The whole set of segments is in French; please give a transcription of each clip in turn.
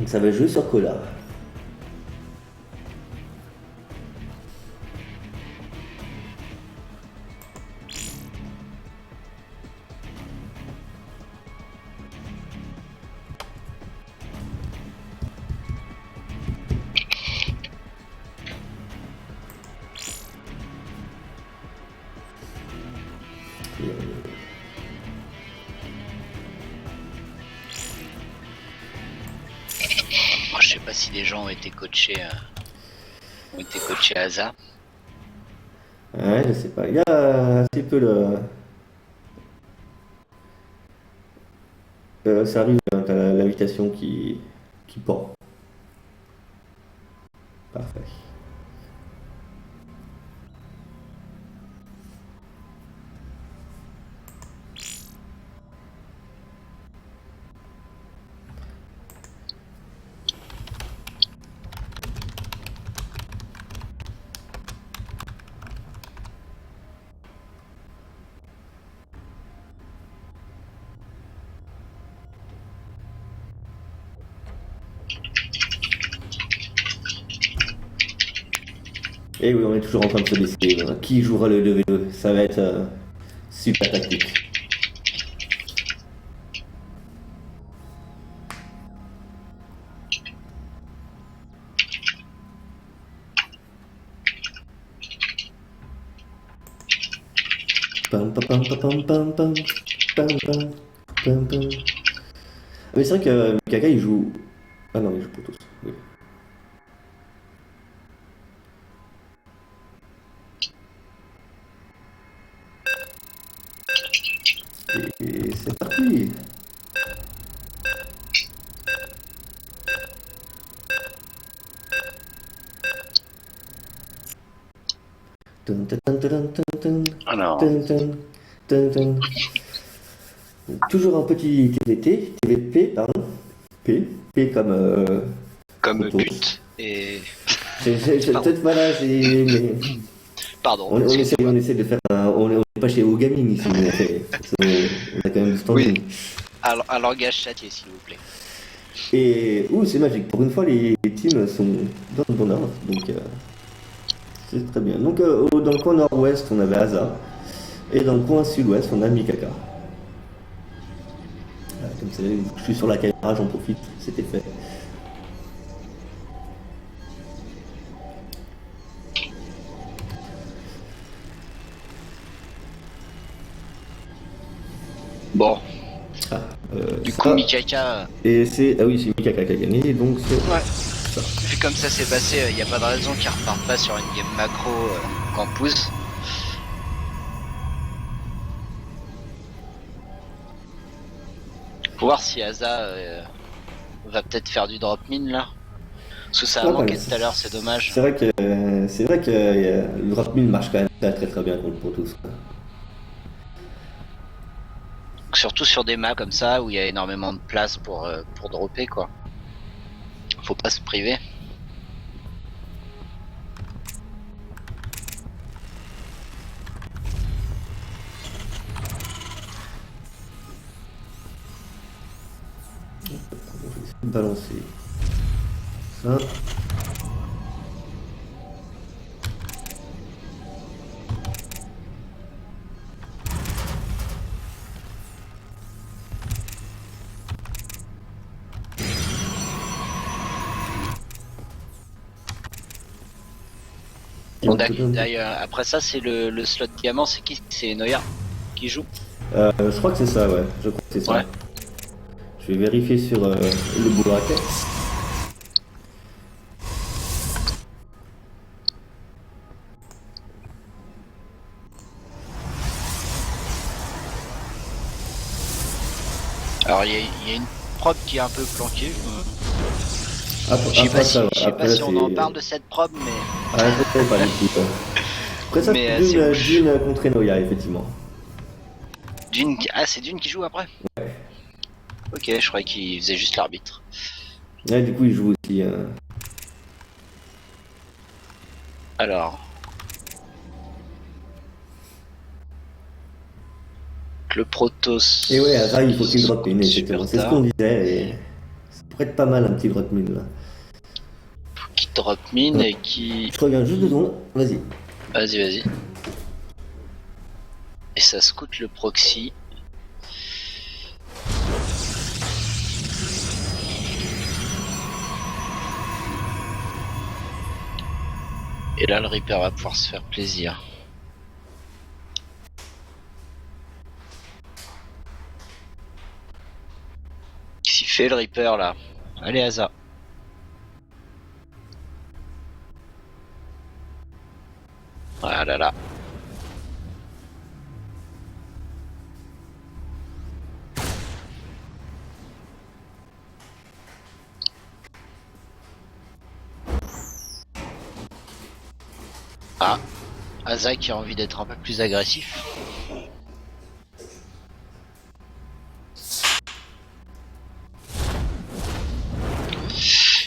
Donc ça va jouer sur Kolar. Je sais pas si les gens ont été coachés à Asa. Ouais, je sais pas. Il y a un petit peu ça arrive, hein, t'as l'invitation qui pend. Parfait. Et oui, on est toujours en train de se décider. Qui jouera le 2v2? Ça va être super tactique. Pam pam pam pam pam pam pam pam pam pam. Ah mais c'est vrai que Kaka il joue. Ah non, il joue pour tous. Oui. Et c'est parti. Dun, dun, dun, dun, dun, dun, Alors, dun, dun, dun, dun. Toujours un petit TVP, pardon. P comme comme Protoss. but et... Pardon. Peut-être voilà, mais Pardon, on excusez-moi. essaie de faire on n'est pas chez O-Gaming ici, on a quand même du Oui, standing. un langage châtié, s'il vous plaît. Et c'est magique. Pour une fois, les teams sont dans le bon ordre, donc c'est très bien. Donc dans le coin nord-ouest, on avait Asa, et dans le coin sud-ouest, on a Mikaka. Comme ça, je suis sur la caméra, j'en profite, c'était fait. Bon, Ah, du coup, ça, Mikaka, et c'est ah oui, c'est Mikaka qui a gagné, donc c'est ouais, ça. vu comme ça s'est passé, il n'y a pas de raison qu'il reparte pas sur une game macro campus. Faut voir si Asa va peut-être faire du drop mine là. Parce que ça a Ouais, quand même, manqué tout à l'heure, c'est dommage. c'est vrai que le drop mill marche quand même très bien pour tous. Surtout sur des maps comme ça où il y a énormément de place pour dropper quoi. Faut pas se priver. Balancer ça. Bon, d'ailleurs, après ça, c'est le slot diamant, c'est qui? C'est Noya qui joue? Je crois que c'est ça, ouais. Je crois que c'est ça. Ouais. Je vais vérifier sur le bout raquette. Alors, il y a une probe qui est un peu planquée. Je sais Après pas si, ça, je sais après pas là, si on en c'est. parle de cette probe, mais, Ah, je sais pas du tout. Après ça, mais c'est c'est louche. Dune contre Enoya, effectivement. Ah, c'est Dune qui joue après? Ok, je croyais qu'il faisait juste l'arbitre. Ouais, du coup, il joue aussi. Alors, le Protoss. Et ouais, Asa, il faut qu'il se drop in, compte effectivement. super C'est ce qu'on tard. disait. Et pourrait être pas mal un petit drop mine là. Qui drop mine et qui... Je reviens juste dedans, vas-y. Vas-y. Et ça scoute le proxy. Et là, le Reaper va pouvoir se faire plaisir. Qu'est-ce qu'il fait le Reaper là? Allez, Asa. Voilà là. Ah, Asa qui a envie d'être un peu plus agressif.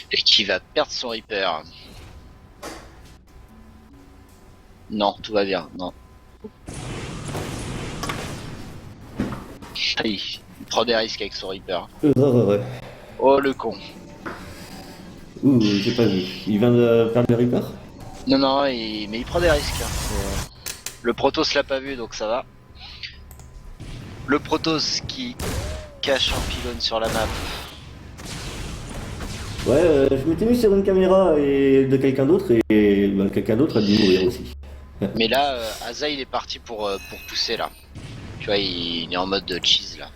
Et qui va perdre son Reaper. Non, tout va bien, non. Il prend des risques avec son Reaper. Ouais. Oh le con. Ouh, j'ai pas vu. Il vient de perdre le Reaper? Non, mais il prend des risques. Hein. Le Protoss l'a pas vu, donc ça va. Le Protoss qui cache un pylône sur la map. Ouais, je m'étais mis sur une caméra et de quelqu'un d'autre et bah, quelqu'un d'autre a dû mourir aussi. Mais là, Asa il est parti pour pousser là. Tu vois, il est en mode de cheese là.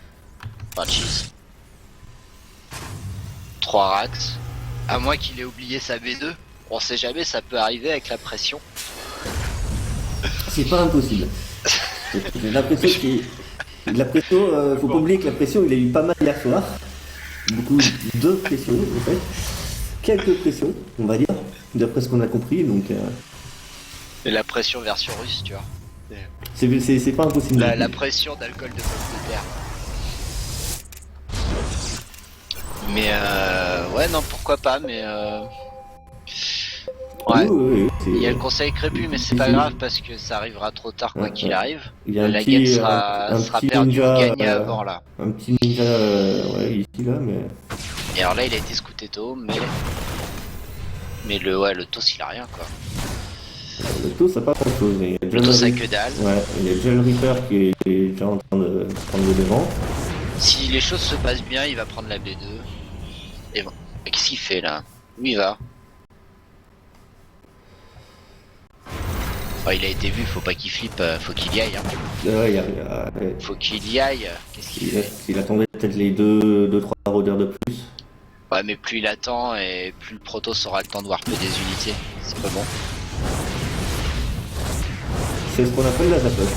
Enfin, cheese. 3 rats. À moins qu'il ait oublié sa B2. On sait jamais, ça peut arriver avec la pression. C'est pas impossible. J'ai l'impression qu'il... La pression, faut pas oublier que la pression, il a eu pas mal hier soir. Beaucoup de pression en fait. Quelques pressions, on va dire, d'après ce qu'on a compris, donc... Et la pression version russe, tu vois. C'est pas impossible. La pression d'alcool de pomme de terre. Mais ouais, non, pourquoi pas, mais ouais. Oui, Il y a le conseil crépu, mais c'est pas grave parce que ça arrivera trop tard quoi qu'il arrive. Il y a La game sera perdue ou gagnée avant là. Un petit ninja ouais, ici là, mais... Et alors là, il a été scouté tôt, mais le TOS il a rien quoi. Le TOS ça pas grand chose. Le TOS a que dalle. Ouais, il y a déjà le Reaper qui est déjà en train de prendre le devant. Si les choses se passent bien, il va prendre la B2. Et bon, qu'est-ce qu'il fait là? Où il va? Oh, il a été vu, faut pas qu'il flippe, faut qu'il y aille. Hein. Ouais, Faut qu'il y aille. Qu'est-ce qu'il fait? Il attendait peut-être les 2-3 rôdeurs de plus. Ouais, mais plus il attend et plus le Protoss aura le temps de warper des unités. C'est pas bon. C'est ce qu'on appelle la zapoche.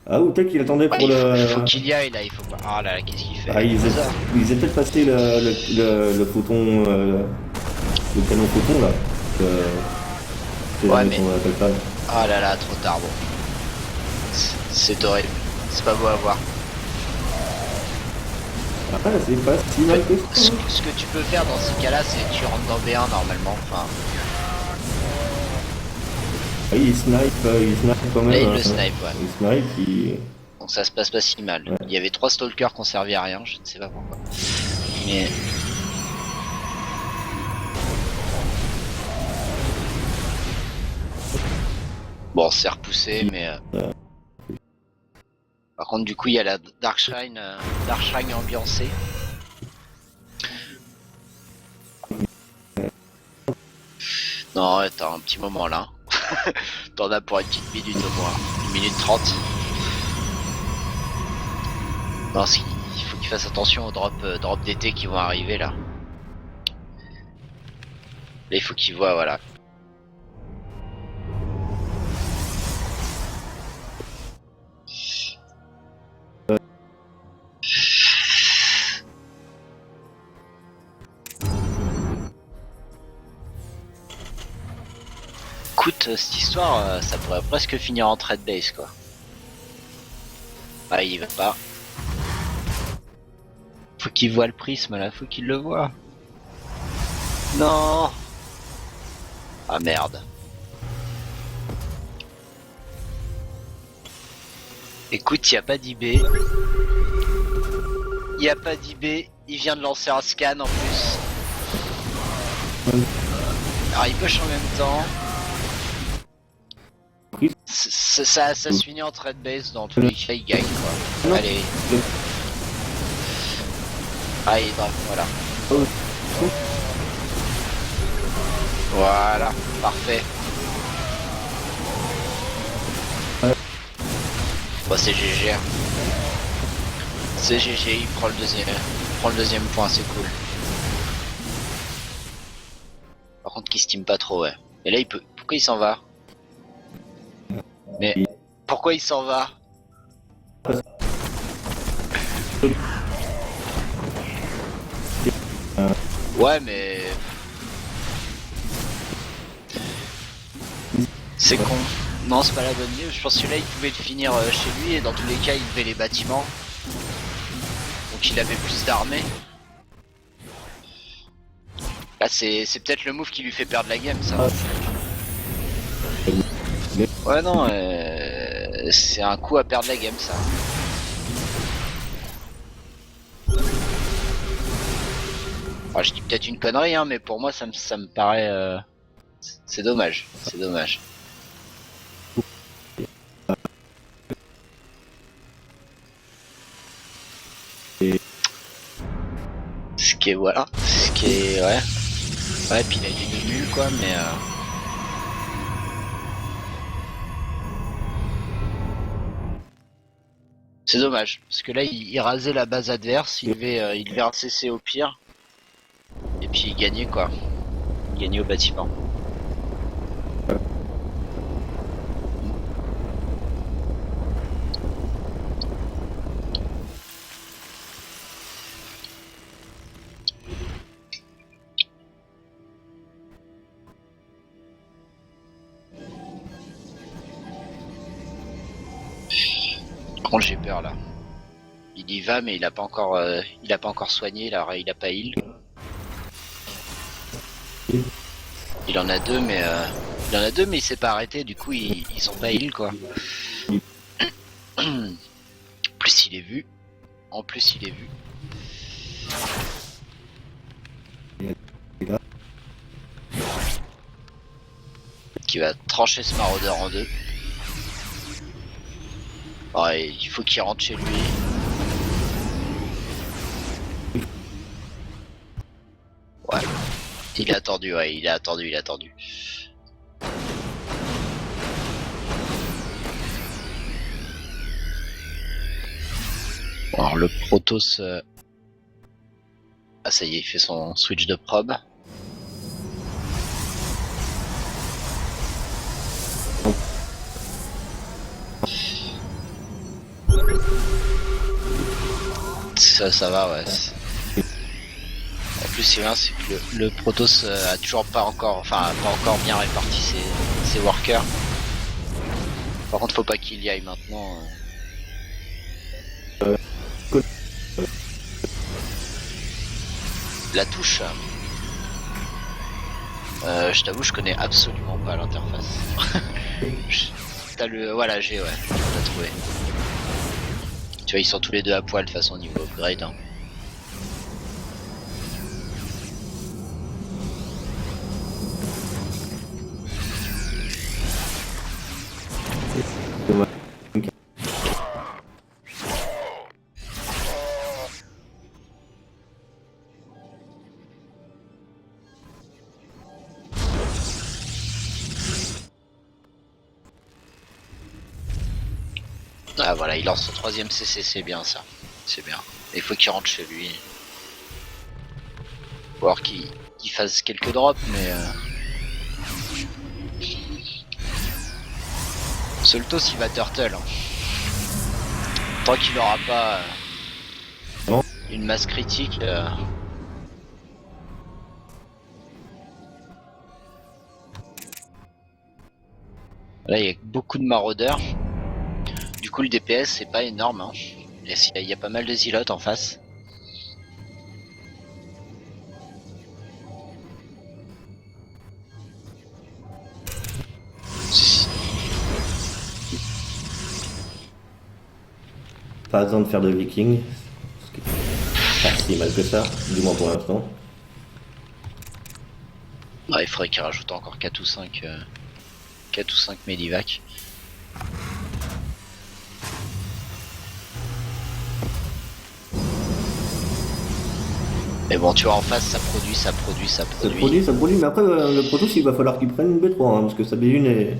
Ah, ou peut-être qu'il attendait pour il faut qu'il y aille là, il faut pas. Ah là, qu'est-ce qu'il fait? Ah, ils étaient peut-être passé le photon, le canon photon là. Ouais, mais. On appelle ça. Ah là, trop tard, bon. C'est horrible. C'est pas beau à voir. Ah, c'est pas si mal que ça. Ce que tu peux faire dans ces cas-là, c'est que tu rentres dans B1 normalement. Enfin. Ah, il snipe quand même. Là, il le snipe, ouais. Il snipe, Donc ça se passe pas si mal. Ouais. Il y avait 3 stalkers qui ont servi à rien, je ne sais pas pourquoi. Mais... Bon, c'est repoussé, mais... Par contre, du coup, il y a la Dark Shrine ambiancée. Non, t'as un petit moment là. T'en as pour une petite minute au moins. 1 minute 30. Non, il faut qu'il fasse attention aux drop d'été qui vont arriver là. Là, il faut qu'il voit, voilà. Écoute, cette histoire, ça pourrait presque finir en trade base quoi. Ah, il va pas. Faut qu'il voit le prisme là, faut qu'il le voit. Non. Ah merde. Écoute, y a pas d'IB. y a pas d'IB, il vient de lancer un scan en plus. Alors il push en même temps. Ça se finit en trade base, dans tous les cas il gagne quoi. Non. Allez. Ah il drop, voilà. Voilà, parfait. Bon c'est GG. C'est GG, il prend le deuxième point, c'est cool. Par contre, qui steam pas trop, ouais. Et là, il peut. Pourquoi il s'en va? Mais pourquoi il s'en va? Ouais, mais c'est con. Non, c'est pas la bonne idée. Je pense que celui-là, il pouvait le finir chez lui et dans tous les cas, il devait les bâtiments. Donc il avait plus d'armée. Là, c'est peut-être le move qui lui fait perdre la game, ça. Ouais, non, c'est un coup à perdre la game, ça. Alors, je dis peut-être une connerie, hein, mais pour moi, ça me paraît... C'est dommage, c'est dommage. Ce qui est, voilà, ce qui est, ouais. Ouais, puis il a été nul, quoi, mais... C'est dommage, parce que là, il rasait la base adverse, il devait un CC au pire. Et puis il gagnait, quoi. Il gagnait au bâtiment. Par contre, j'ai peur là. Il y va, mais il a pas encore soigné, il a pas heal. Il en a deux, mais il s'est pas arrêté. Du coup, ils sont pas heal quoi. En plus, il est vu. En plus, il est vu. Qui va trancher ce maraudeur en deux. Ouais, il faut qu'il rentre chez lui. Ouais. Il a attendu, ouais, il a attendu. Bon, alors le Protoss... Ah ça y est, il fait son switch de probe. Ça va, ouais. En plus, c'est bien, c'est que le Protoss a toujours pas encore bien réparti ses workers. Par contre, faut pas qu'il y aille maintenant. La touche. Je t'avoue, je connais absolument pas l'interface. T'as le, voilà, G, ouais, je l'ai trouvé. Tu vois, ils sont tous les deux à poil de façon niveau upgrade. Hein. Ah voilà, il lance son troisième CC, c'est bien ça. C'est bien. Il faut qu'il rentre chez lui. Faut voir qu'il fasse quelques drops, mais... Soltos il va turtle. Hein. Tant qu'il aura pas une masse critique... Là il y a beaucoup de maraudeurs. Du coup le DPS c'est pas énorme. Hein. Il y a pas mal de zilotes en face. Pas besoin de faire de viking. pas si mal que ça, du moins pour l'instant. Ouais, il faudrait qu'il rajoute encore 4 ou 5 Medivac. Mais bon, tu vois, en face, ça produit. Ça produit, mais après, le Protoss, il va falloir qu'il prenne une B3, hein, parce que sa B1 est...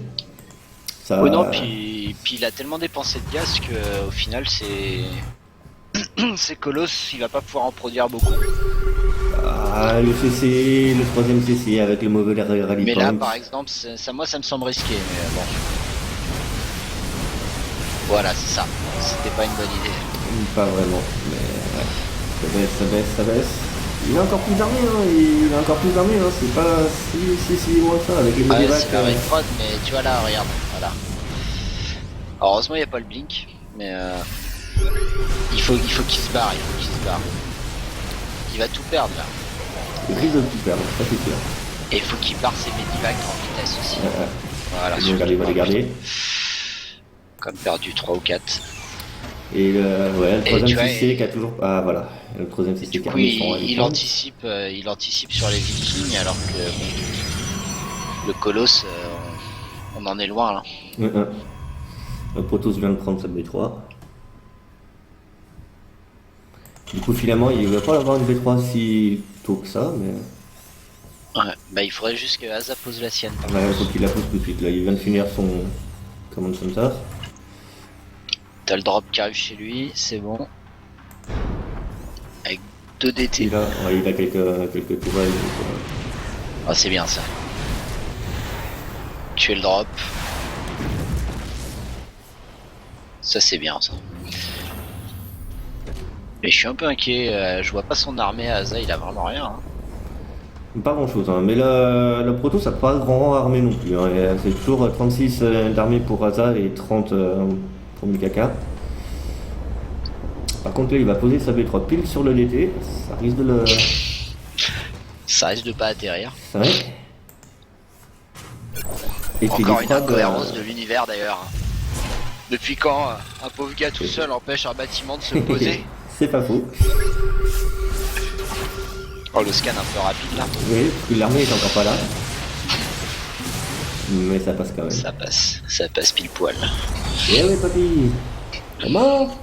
Ça... Oui, non, puis il a tellement dépensé de gaz que au final, c'est Colosse, il va pas pouvoir en produire beaucoup. Ah, le CC, le troisième CC avec le mauvais rally Mais point. là, par exemple, moi, ça me semble risqué, mais bon. Voilà, c'est ça. C'était pas une bonne idée. Pas vraiment, mais ouais. Ça baisse. Il a encore plus d'armée, hein. C'est pas si loin que ça avec les Ouais, Medivac. c'est la prod, mais tu vois là, regarde, voilà. Alors, heureusement, il n'y a pas le blink, mais il faut qu'il se barre, Il va tout perdre là. Il risque de tout perdre, ça c'est sûr. Et il faut qu'il barre ses Medivac en vitesse aussi. Voilà, il va les garder. Comme perdu 3 ou 4. Et le troisième CC vois, qui a toujours... Ah voilà, le troisième CC qui a il anticipe sur les Vikings alors que bon, le Colosse, on en est loin là. Le Protoss vient de prendre sa B3. Du coup finalement il va pas avoir une B3 si tôt que ça, mais... Ouais, bah il faudrait juste que Asa pose la sienne. Ouais, il faut qu'il la pose tout de suite là, il vient de finir son Command Center. T'as le drop qui arrive chez lui, c'est bon. Avec 2 DT. Il a quelques tourelles. Ah, c'est bien ça. Tuer le drop. Ça c'est bien ça. Mais je suis un peu inquiet, je vois pas son armée à Asa, il a vraiment rien. Hein. Pas grand chose, hein. Mais le Proto ça n'a pas grand armée non plus. Hein. C'est toujours 36 d'armée pour Asa et 30 pour Mikaka. Par contre là il va poser sa B3 pile sur le DT, ça risque de le... Ça risque de pas atterrir. C'est vrai. Et encore une incohérence de l'univers d'ailleurs. Depuis quand un pauvre gars tout seul empêche un bâtiment de se poser? C'est pas faux. Oh, le scan un peu rapide là. Oui, parce que l'armée est encore pas là. Mais ça passe quand même. Ça passe pile poil. Eh oui papy. Comment?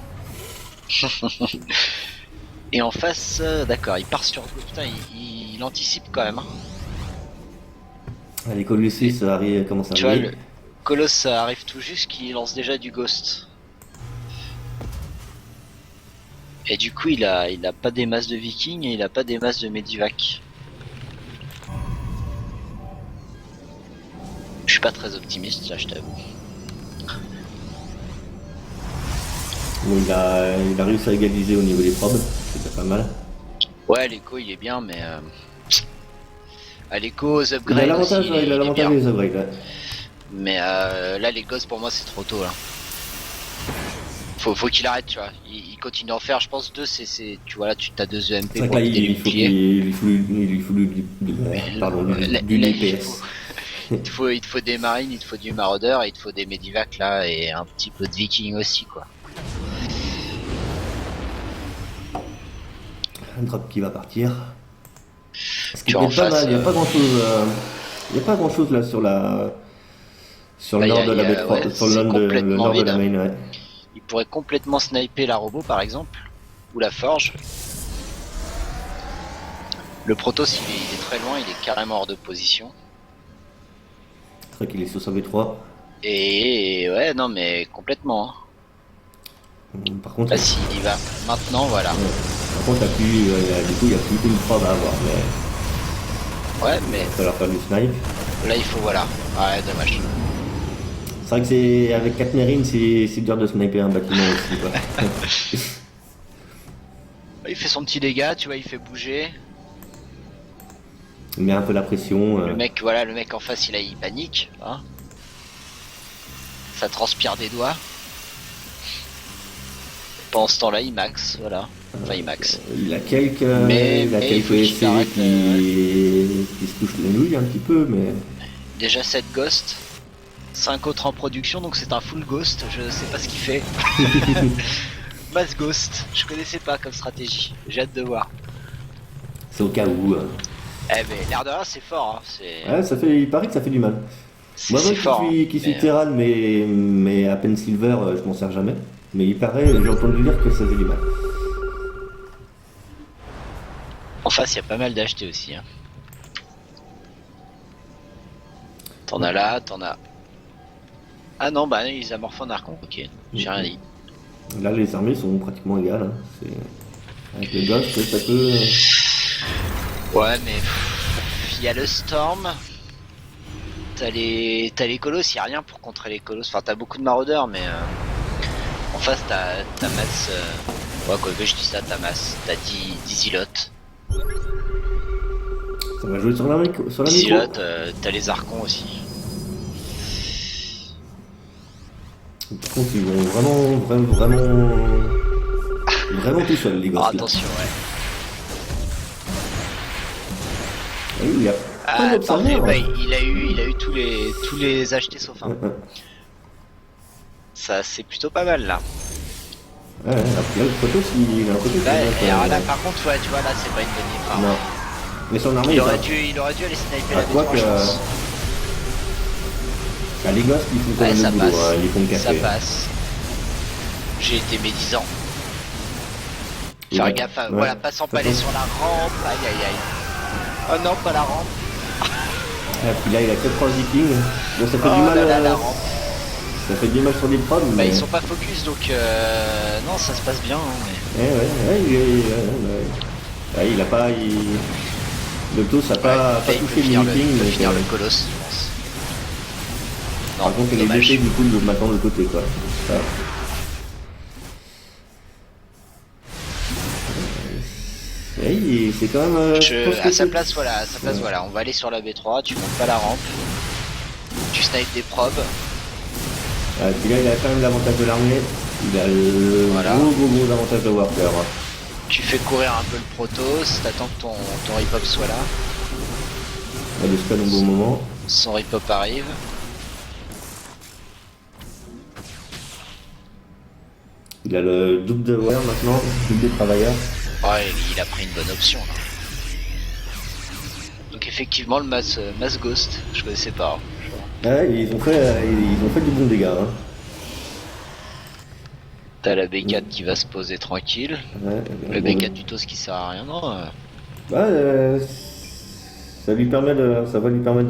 Et en face, d'accord, il part sur... Putain, il anticipe quand même. Hein. Les Colossus commencent à tu arriver. vois, le Colosse arrive tout juste, qui lance déjà du Ghost. Et du coup, il a pas des masses de Vikings et il a pas des masses de Medivac. Je suis pas très optimiste là, je t'avoue. Bon, il a réussi à égaliser au niveau des probes, c'est pas mal. Ouais, l'écho il est bien, mais à l'écho, aux upgrades. Il a l'avantage des upgrades. Ouais. Mais là, les gosses pour moi c'est trop tôt là. Faut qu'il arrête, tu vois. Il continue d'en faire, je pense 2 c'est tu vois là, tu as 2 EMP pour là, il faut du DPS. Il te faut des marines, il te faut du maraudeur, il te faut des medivac là et un petit peu de viking aussi quoi. Un drop qui va partir. Ce qui en est pas face, mal, il n'y a pas grand chose. Il n'y a pas grand chose là sur le nord de la B3, sur le nord de la main. Ouais. Il pourrait complètement sniper la robot par exemple, ou la forge. Le Protoss il est très loin, il est carrément hors de position. C'est vrai qu'il est sur sa B3. Et ouais, non mais complètement. Hein. Par contre, là s'il y va maintenant, voilà. Ouais. Par contre, du coup, il n'y a plus qu'une probe à avoir. Mais... Ouais, mais... Il va falloir faire du snipe. Là, il faut, voilà. Ouais, dommage. C'est vrai que c'est avec 4 marines, c'est dur de sniper un bâtiment aussi. Quoi. Il fait son petit dégât, tu vois, il fait bouger. Il met un peu la pression. Le mec, voilà, le mec en face, il panique. Hein. Ça transpire des doigts. Pendant ce temps-là, il max, voilà. Enfin, il max. Il a quelques essais qui se touchent les nouilles un petit peu, mais... Déjà 7 ghosts, 5 autres en production, donc c'est un full ghost, je sais pas ce qu'il fait. Mass Ghost, je connaissais pas comme stratégie, j'ai hâte de voir. C'est au cas où. Eh mais l'air de rien c'est fort, hein. Ouais, il paraît que ça fait du mal. C'est Moi c'est fort. Hein. qui suis Mais, Terran, mais à peine Silver, je m'en sers jamais. Mais il paraît, j'ai entendu dire que ça fait du mal. en face, il y a pas mal d'achetés aussi. Hein. T'en as là, t'en as. Ah non, bah ils amorphent en archon, ok, j'ai rien dit. Là, les armées sont pratiquement égales. Hein. Avec le Ghost, ça peut. Ouais, mais il y a le Storm. T'as les colosses, y a rien pour contrer les colosses. Enfin, t'as beaucoup de maraudeurs, mais en face, t'as masse. Ouais, quoi que je dis ça, t'as masse. T'as 10 ilotes. Ça va jouer sur la micro. 10 ilotes, t'as les archons aussi. Par contre, ils vont vraiment tout seuls, les Alors Ghosts. Là. attention, ouais. Ah oui, il y a Ah, plein parfait, d'observateurs. bah, il a eu tous les achetés sauf un. Ouais. Ça, c'est plutôt pas mal là. Ouais, alors que là, le Protoss, il a un côté. Là, et alors là, par contre, ouais, tu vois, là, c'est pas une bonne idée. Enfin, Non. Mais son armée, il aurait dû aller sniper la quoi B3, que. je pense. Ah, les Ghosts, ils font quand Ouais, même ça le boulot. passe. Ils font le Ça café. passe. J'ai été médisant. Faire Ouais. gaffe, à, Ouais. voilà, pas s'empaler sur la rampe. Aïe aïe aïe. Oh non, pas la rampe. Ah, puis là, il a que 3 Vikings. Bon, ça fait Oh du mal. là là, la rampe. Ça fait du mal sur les prods, Bah, mais. ils sont pas focus donc non, ça se passe bien. Hein, mais... Il a pas. Le Toss a pas Là, il peut touché les finir Vikings. il peut donc, finir le colosse, je pense. Non, par contre, les dommage. DT, du coup, maintenant de côté, quoi. Ça. C'est quand même. Je pense que À sa c'est- place, voilà, voilà, on va aller sur la B3, tu montes pas la rampe, tu snipes des probes, Puis là, il a quand même l'avantage de l'armée. Il a le Voilà. gros avantage de Worker. tu fais courir un peu le Protoss, t'attends que ton rip-hop soit là, Il a le scan au bon moment. son rip-hop arrive. Il a le double de Warrior maintenant, double de travailleurs. Ouais, il a pris une bonne option là. Donc effectivement le mass Ghost, je connaissais pas. Ouais, ils ont fait du bon dégât. Hein. T'as la B4 qui va se poser tranquille, Ouais, le bon, B4 du TOS qui sert à rien, non ça va lui permettre de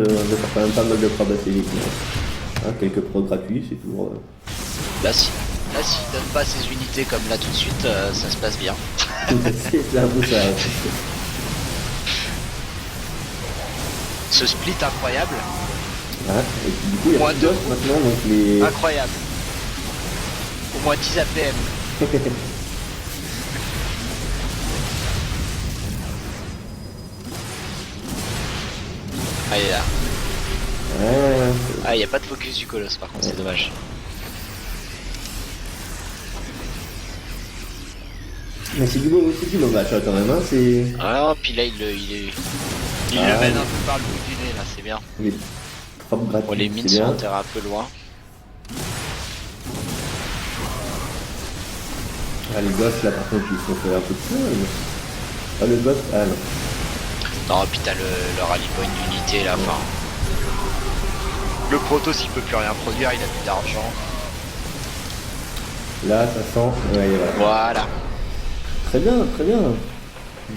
faire quand même pas mal de probes assez vite. Hein, quelques probes gratuits, c'est toujours. Là s'il donne pas ses unités comme là tout de suite, ça se passe bien. c'est un peu ça. Ce split incroyable, Hein, et puis, du coup, il y a Moins plus de deux. gosses maintenant, donc les. incroyable. Au moins 10 APM. Ah, il est là. Ouais, Ah, y a pas de focus du colosse par contre, c'est dommage. mais c'est du beau match hein, quand même. Hein, c'est. Ah, puis là il le Ah, mène un peu par le bout du nez là, c'est bien. Les probes gratuits. Bon, les mines c'est sont bien. enterrées un peu loin. Ah, les gosses là par contre ils se sont fait un peu de ça. Ah, le gosse, ah non. Non, puis t'as le rally point d'unité là, enfin. Le Protoss il peut plus rien produire, il a plus d'argent. Là ça sent. Ouais, voilà. Voilà, Très bien, très bien.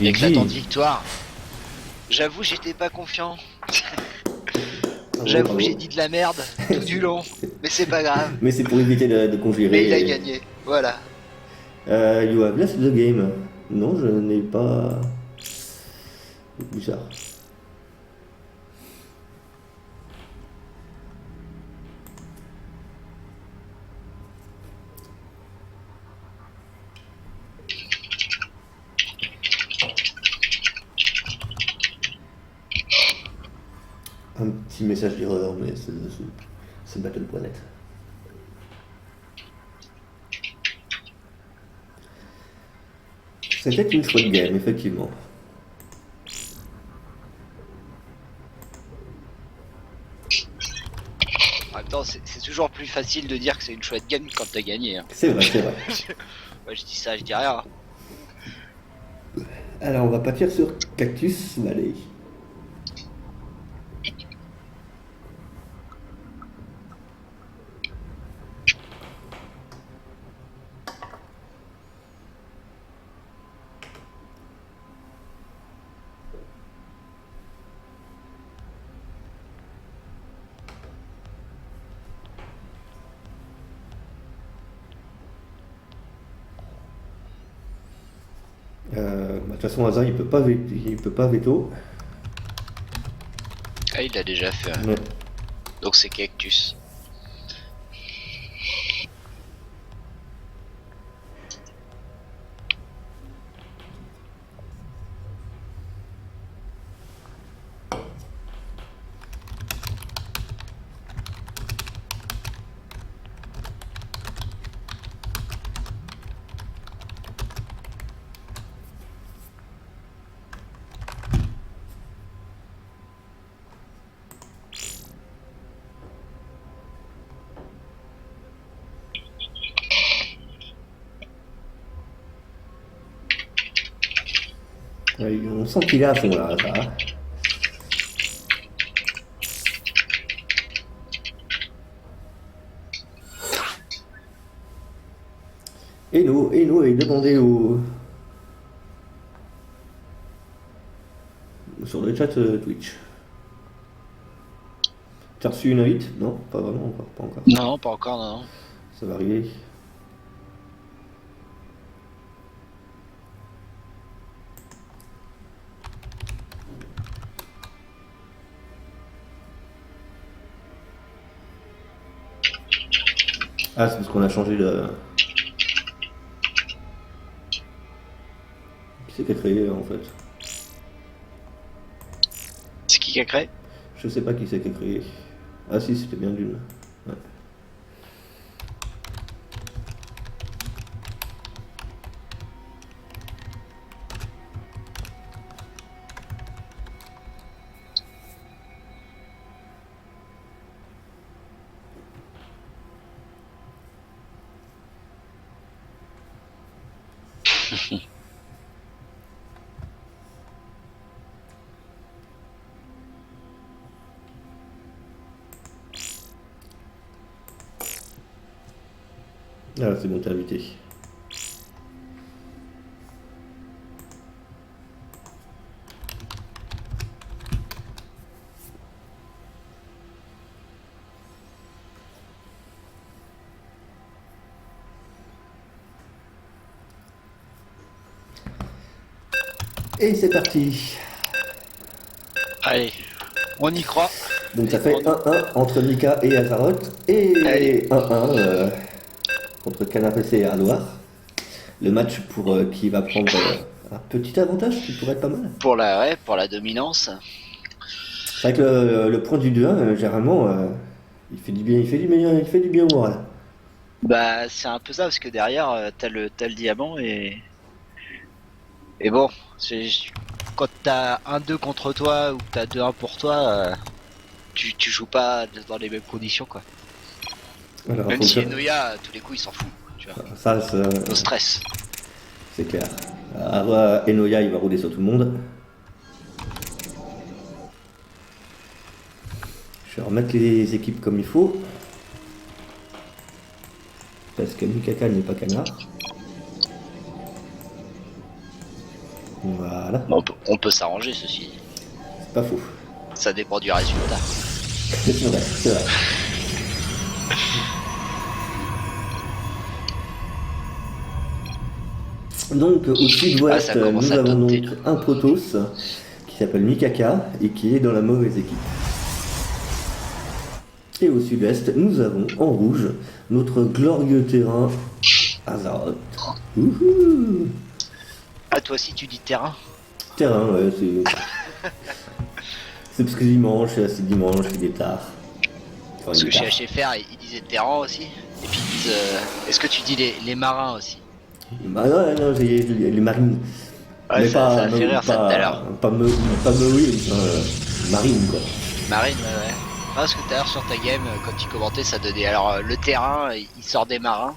éclatante victoire. J'avoue, j'étais pas confiant. Bravo, J'avoue, bravo. j'ai dit de la merde tout du long. Mais c'est pas grave. Mais c'est pour éviter de conjurer. Mais il a gagné, voilà. You have left the game. Non, je n'ai pas. Bizarre. Un petit message d'erreur, mais c'est Battle.net. C'était une chouette game, effectivement. En même temps, c'est toujours plus facile de dire que c'est une chouette game quand t'as gagné. Hein. C'est vrai, c'est vrai. Moi je dis ça, je dis rien. Alors, on va partir sur Cactus Valley. De toute façon, Hazard, il peut pas veto. Ah, il l'a déjà fait. Ouais. Donc c'est Cactus. Ouais, on sent qu'il est à fond là, Hazard. Et nous, et demandez sur le chat Twitch. T'as reçu une invite? Non, pas vraiment encore, pas encore. Non, pas encore, non. Ça va arriver. Ah, c'est parce qu'on a changé de... Qui c'est qui a créé en fait? C'est qui a créé? Je sais pas qui c'est qui a créé. Ah si, c'était bien d'une. Ouais. Ah, c'est bon, t'es invité. Et c'est parti. Allez, on y croit. Donc ça fait 1-1 entre Mika et Azaroth. Et 1-1 contre Canapé et Alouar. Le match pour qui va prendre un petit avantage qui pourrait être pas mal. Pour la dominance. C'est vrai que le point du 2-1, généralement, il fait du bien, il fait du bien au moral. Bah c'est un peu ça parce que derrière t'as le diamant et bon, quand t'as 1-2 contre toi ou que t'as 2-1 pour toi, tu joues pas dans les mêmes conditions quoi. Alors, Même si Enoya, à tous les coups il s'en fout, tu vois. Ça, Au stress. c'est clair. Enoya, il va rouler sur tout le monde. Je vais remettre les équipes comme il faut. Parce que Mikaka n'est pas canard. Voilà. Bon, on peut s'arranger ceci. C'est pas faux. Ça dépend du résultat. C'est vrai, c'est vrai. Donc au sud-ouest, ça commence nous à avons doter, donc là. un Protoss qui s'appelle Mikaka et qui est dans la mauvaise équipe. Et au sud-est, nous avons en rouge notre glorieux terrain Azaroth. Wouhou! Ah toi aussi tu dis terrain? Terrain, ouais, c'est. C'est parce que dimanche, c'est dimanche, il est tard. Enfin, Parce il que est chez tard. HFR ils disaient terrain aussi. Et puis ils disent est-ce que tu dis les marins aussi? Bah non, non, j'ai les marines. Ouais, Mais ça a fait rire ça tout à l'heure. Pas Marine, marine quoi. Marine, ouais. Ah, parce que tout à l'heure sur ta game, quand tu commentais, ça donnait. Alors, le terrain, il sort des marins.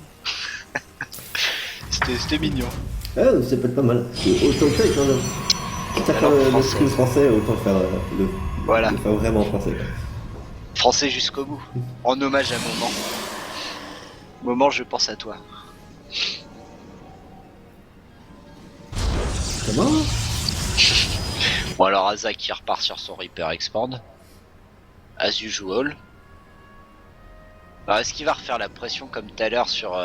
c'était mignon. Ah, ça peut être pas mal. Autant que ça, quand même. Quitte à faire le script français, autant faire Voilà. le faire vraiment français. Quoi. Français jusqu'au bout. En hommage à Moment. Moment, je pense à toi. Comment? Bon alors Azak qui repart sur son Reaper Expand. As usual. Alors est-ce qu'il va refaire la pression comme tout à l'heure sur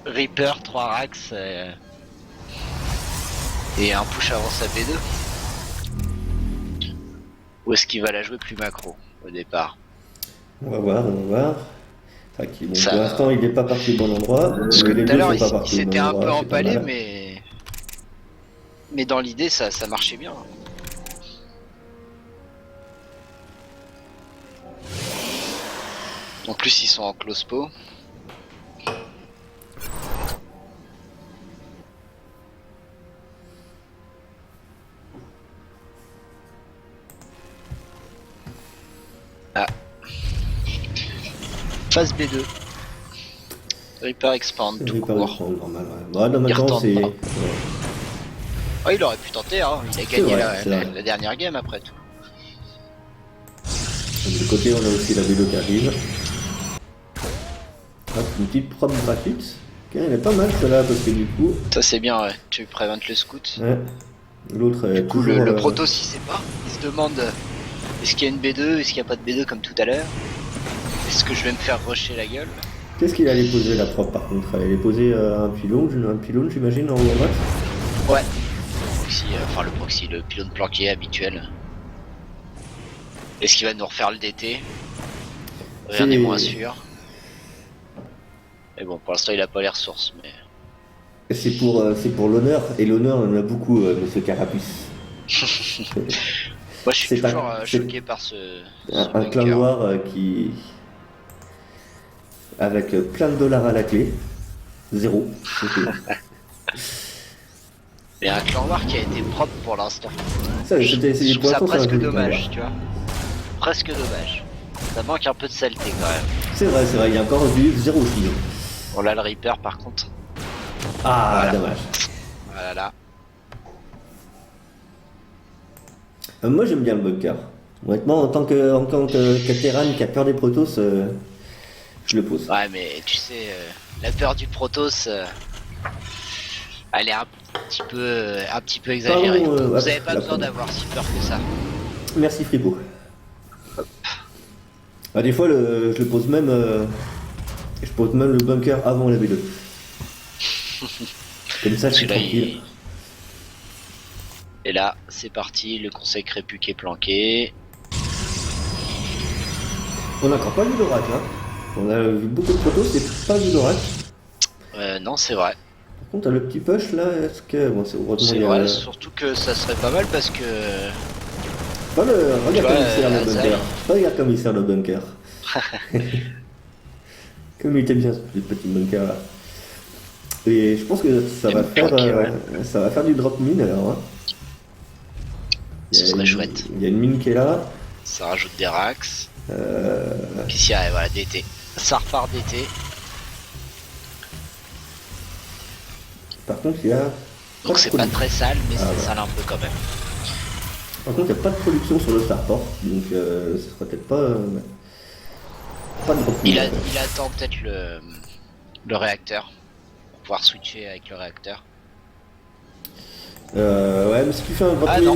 Reaper, 3 Rax et un push avance à B2? Ou est-ce qu'il va la jouer plus macro au départ? On va voir. Enfin, bon, Ça- pour l'instant, il n'est pas parti au bon endroit. Parce que Les tout à deux l'heure sont il, pas il partis au bon s'était un peu endroit, c'est pas empalé mal. mais dans l'idée ça marchait bien. En plus ils sont en close po. Ah. Phase B2. Reaper Expand tout Reaper court. Expand, normal, ouais. Bon, là, maintenant, retourne c'est. pas. Ouais. Oh, il aurait pu tenter, hein. Il a gagné vrai, c'est vrai. la dernière game après tout. De l'autre côté, on a aussi la vélo qui arrive. Hop, une petite prop gratuite. Ok, elle est pas mal celle-là parce que du coup. Ça c'est bien, ouais. Tu préventes le scout. Ouais. L'autre est Du coup, toujours. le Protoss il sait pas. Il se demande est-ce qu'il y a une B2, est-ce qu'il n'y a pas de B2 comme tout à l'heure? Est-ce que je vais me faire rusher la gueule? Qu'est-ce qu'il allait poser la prop par contre? Elle allait poser un pylône j'imagine en haut à droite. Ouais. Le proxy, le pylône planqué habituel. Est-ce qu'il va nous refaire le DT? Rien C'est- n'est moins sûr. Mais bon, pour l'instant il a pas les ressources, mais. C'est pour l'honneur, et l'honneur on en a beaucoup, monsieur Carapuce. Moi je suis C'est pas- toujours c'est- choqué par ce Un bunker. clan noir qui. Avec plein de dollars à la clé. Zéro. Et un clan noir qui a été propre pour l'instant. Ça, c'était Je essayé trouve ça pour l'instant, c'est un presque joli clan dommage, noir. tu vois. Presque dommage. Ça manque un peu de saleté quand même. C'est vrai, il y a encore du zéro fil. On a le Reaper par contre. Ah, Voilà. dommage. Voilà. Moi j'aime bien le bunker. Honnêtement, en tant que Terran qui a peur des Protoss, je le pose. Ouais, mais tu sais, la peur du Protoss, elle est un petit peu exagérée. Pardon, Vous hop, avez pas la besoin première. d'avoir si peur que ça. Merci Fribourg. Ah, des fois, je le pose même. Je pose même le bunker avant la B2. Comme ça, je suis Celui-là, tranquille. Et là, c'est parti, le conseil crépus qui est planqué. On n'a encore pas vu d'oracle, hein. On a vu beaucoup de Protoss, c'est pas vu d'oracle. Non, c'est vrai. Par contre, t'as le petit push là, est-ce que. Bon, c'est heureusement, C'est il y a- vrai, surtout que ça serait pas mal parce que. Regarde Tu comme vois, il sert le Hazard. bunker. Regarde comme il sert le bunker. Comme il était bien ce petit bunker là. Et je pense que ça Il va me faire, planquer, ouais. ça va faire du drop mine alors. Hein. Ce serait chouette. Il y a une mine qui est là. Ça rajoute des racks. Puis s'il y a, voilà, DT. Ça repart DT. Par contre, il y a. Donc de c'est pas produ- très sale, mais Ah, c'est ouais. sale un peu quand même. Par contre, il n'y a pas de production sur le starport, donc ce sera peut-être pas. Pas de drop mine. Il en fait. attend peut-être le réacteur. Pour pouvoir switcher avec le réacteur. Ouais, mais si tu fais un drop Ah, mine.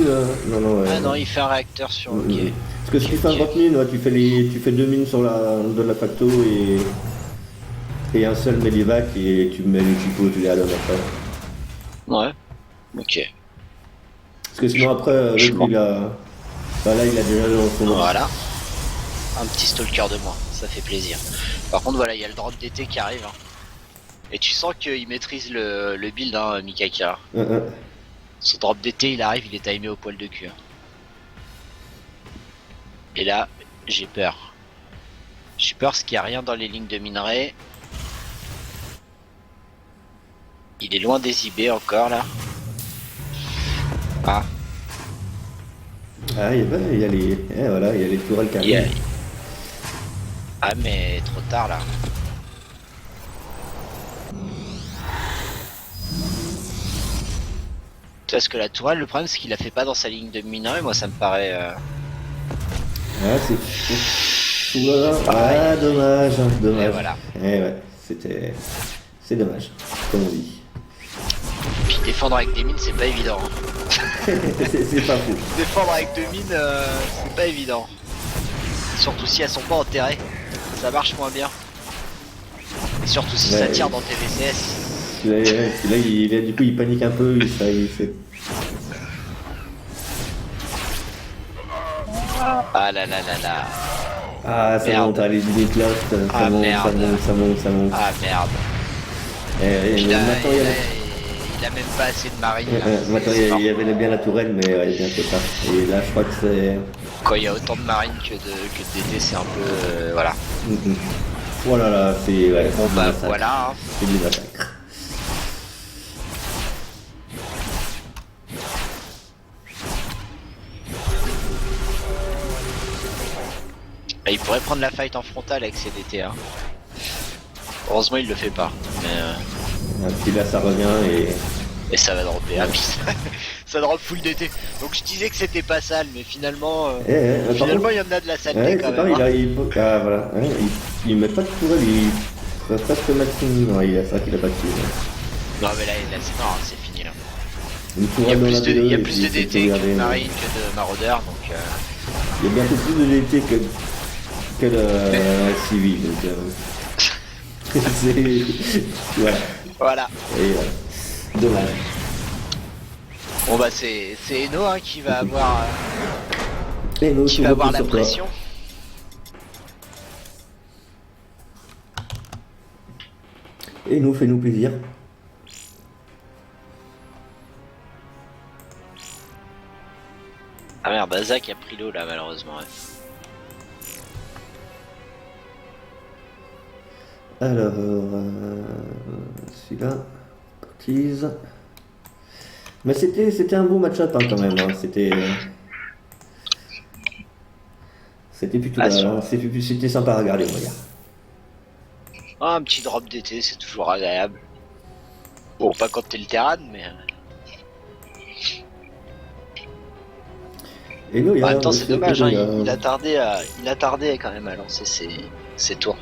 non. Non, ouais. Ah non, il fait un réacteur sur. Ok. Parce que si tu fais un drop mine, ouais, tu fais deux mines sur de la facto et un seul medivac et tu mets les typos, tu les add après. Ouais. Ok. Parce que sinon après, Je l'autre il a. Bah là il a déjà dans son. Voilà. Un petit stalker de moins, ça fait plaisir. Par contre, voilà, il y a le drop d'été qui arrive. Hein. Et tu sens qu'il maîtrise le build, hein, Mikaka. Ce drop d'été, il arrive, il est timé au poil de cul. Hein. Et là, j'ai peur. J'ai peur parce qu'il n'y a rien dans les lignes de minerai. Il est loin des IB encore là. Ah, Ah, il y a les. Voilà, il y a les tourelles qui il y a- arrivent. ah mais trop tard là. Parce que la tourelle, le problème c'est qu'il la fait pas dans sa ligne de mine, et moi ça me paraît... Ah, c'est... Oulala. Ah, dommage, hein, dommage. Et voilà. Ouais, c'était... C'est dommage, comme on dit. Puis défendre avec des mines, c'est pas évident. Hein. C'est pas fou. Défendre avec deux mines, c'est pas évident. Surtout si elles sont pas enterrées, ça marche moins bien. Et surtout si ça tire dans tes VCS. Là, du coup, il panique un peu, il fait... Ah là là là là. Ah, ça Merde. monte, allez, limites là, Ah, merde. ça monte. Ah merde. Et Il a, maintenant, il a- il a même pas assez de marine. Là. maintenant, C'est il y avait bien la tourelle, mais ouais, bientôt pas. Et là, je crois que c'est... Quand il y a autant de marine que de DT, c'est un peu... voilà. Oh là là, c'est... Ouais, Bon c'est bah du massacre. voilà. Hein. C'est du massacre. Bah, il pourrait prendre la fight en frontal avec ses DT. Hein. Heureusement il le fait pas. Mais Puis là, ça revient et ça va dropper. Ah, puis ça drop full DT. Donc je disais que c'était pas sale, mais finalement... finalement il y en a de la saleté ouais, quand c'est même. pareil, Hein. ah, voilà. Ouais, il met pas de tourelle, il va presque mettre une... Non, il a ça qu'il a pas de tourelle. Non mais là c'est non, c'est fini là. Une Il y a tourelle dans plus la de, vidéo, il y a et plus puis de il faut DT que regarder, de marine que de maraudeur, donc... Il y a bientôt plus de DT que de civil, donc... c'est... Voilà. Voilà. Et dommage. Bon bah c'est Eno hein, qui va avoir, Et nous, qui va avoir la pression. Et nous, fais-nous plaisir. Ah merde, bah Zach a pris l'eau là malheureusement. Ouais. Alors, celui-là, Ortiz. Mais c'était un beau match-up hein, quand même. Hein. C'était plutôt, c'était sympa à regarder, on va dire. Ah, un petit drop d'été, c'est toujours agréable. Bon, pas quand t'es le terrain, mais... Et nous, En même temps, c'est dommage, hein, il a tardé quand même à lancer ses tours.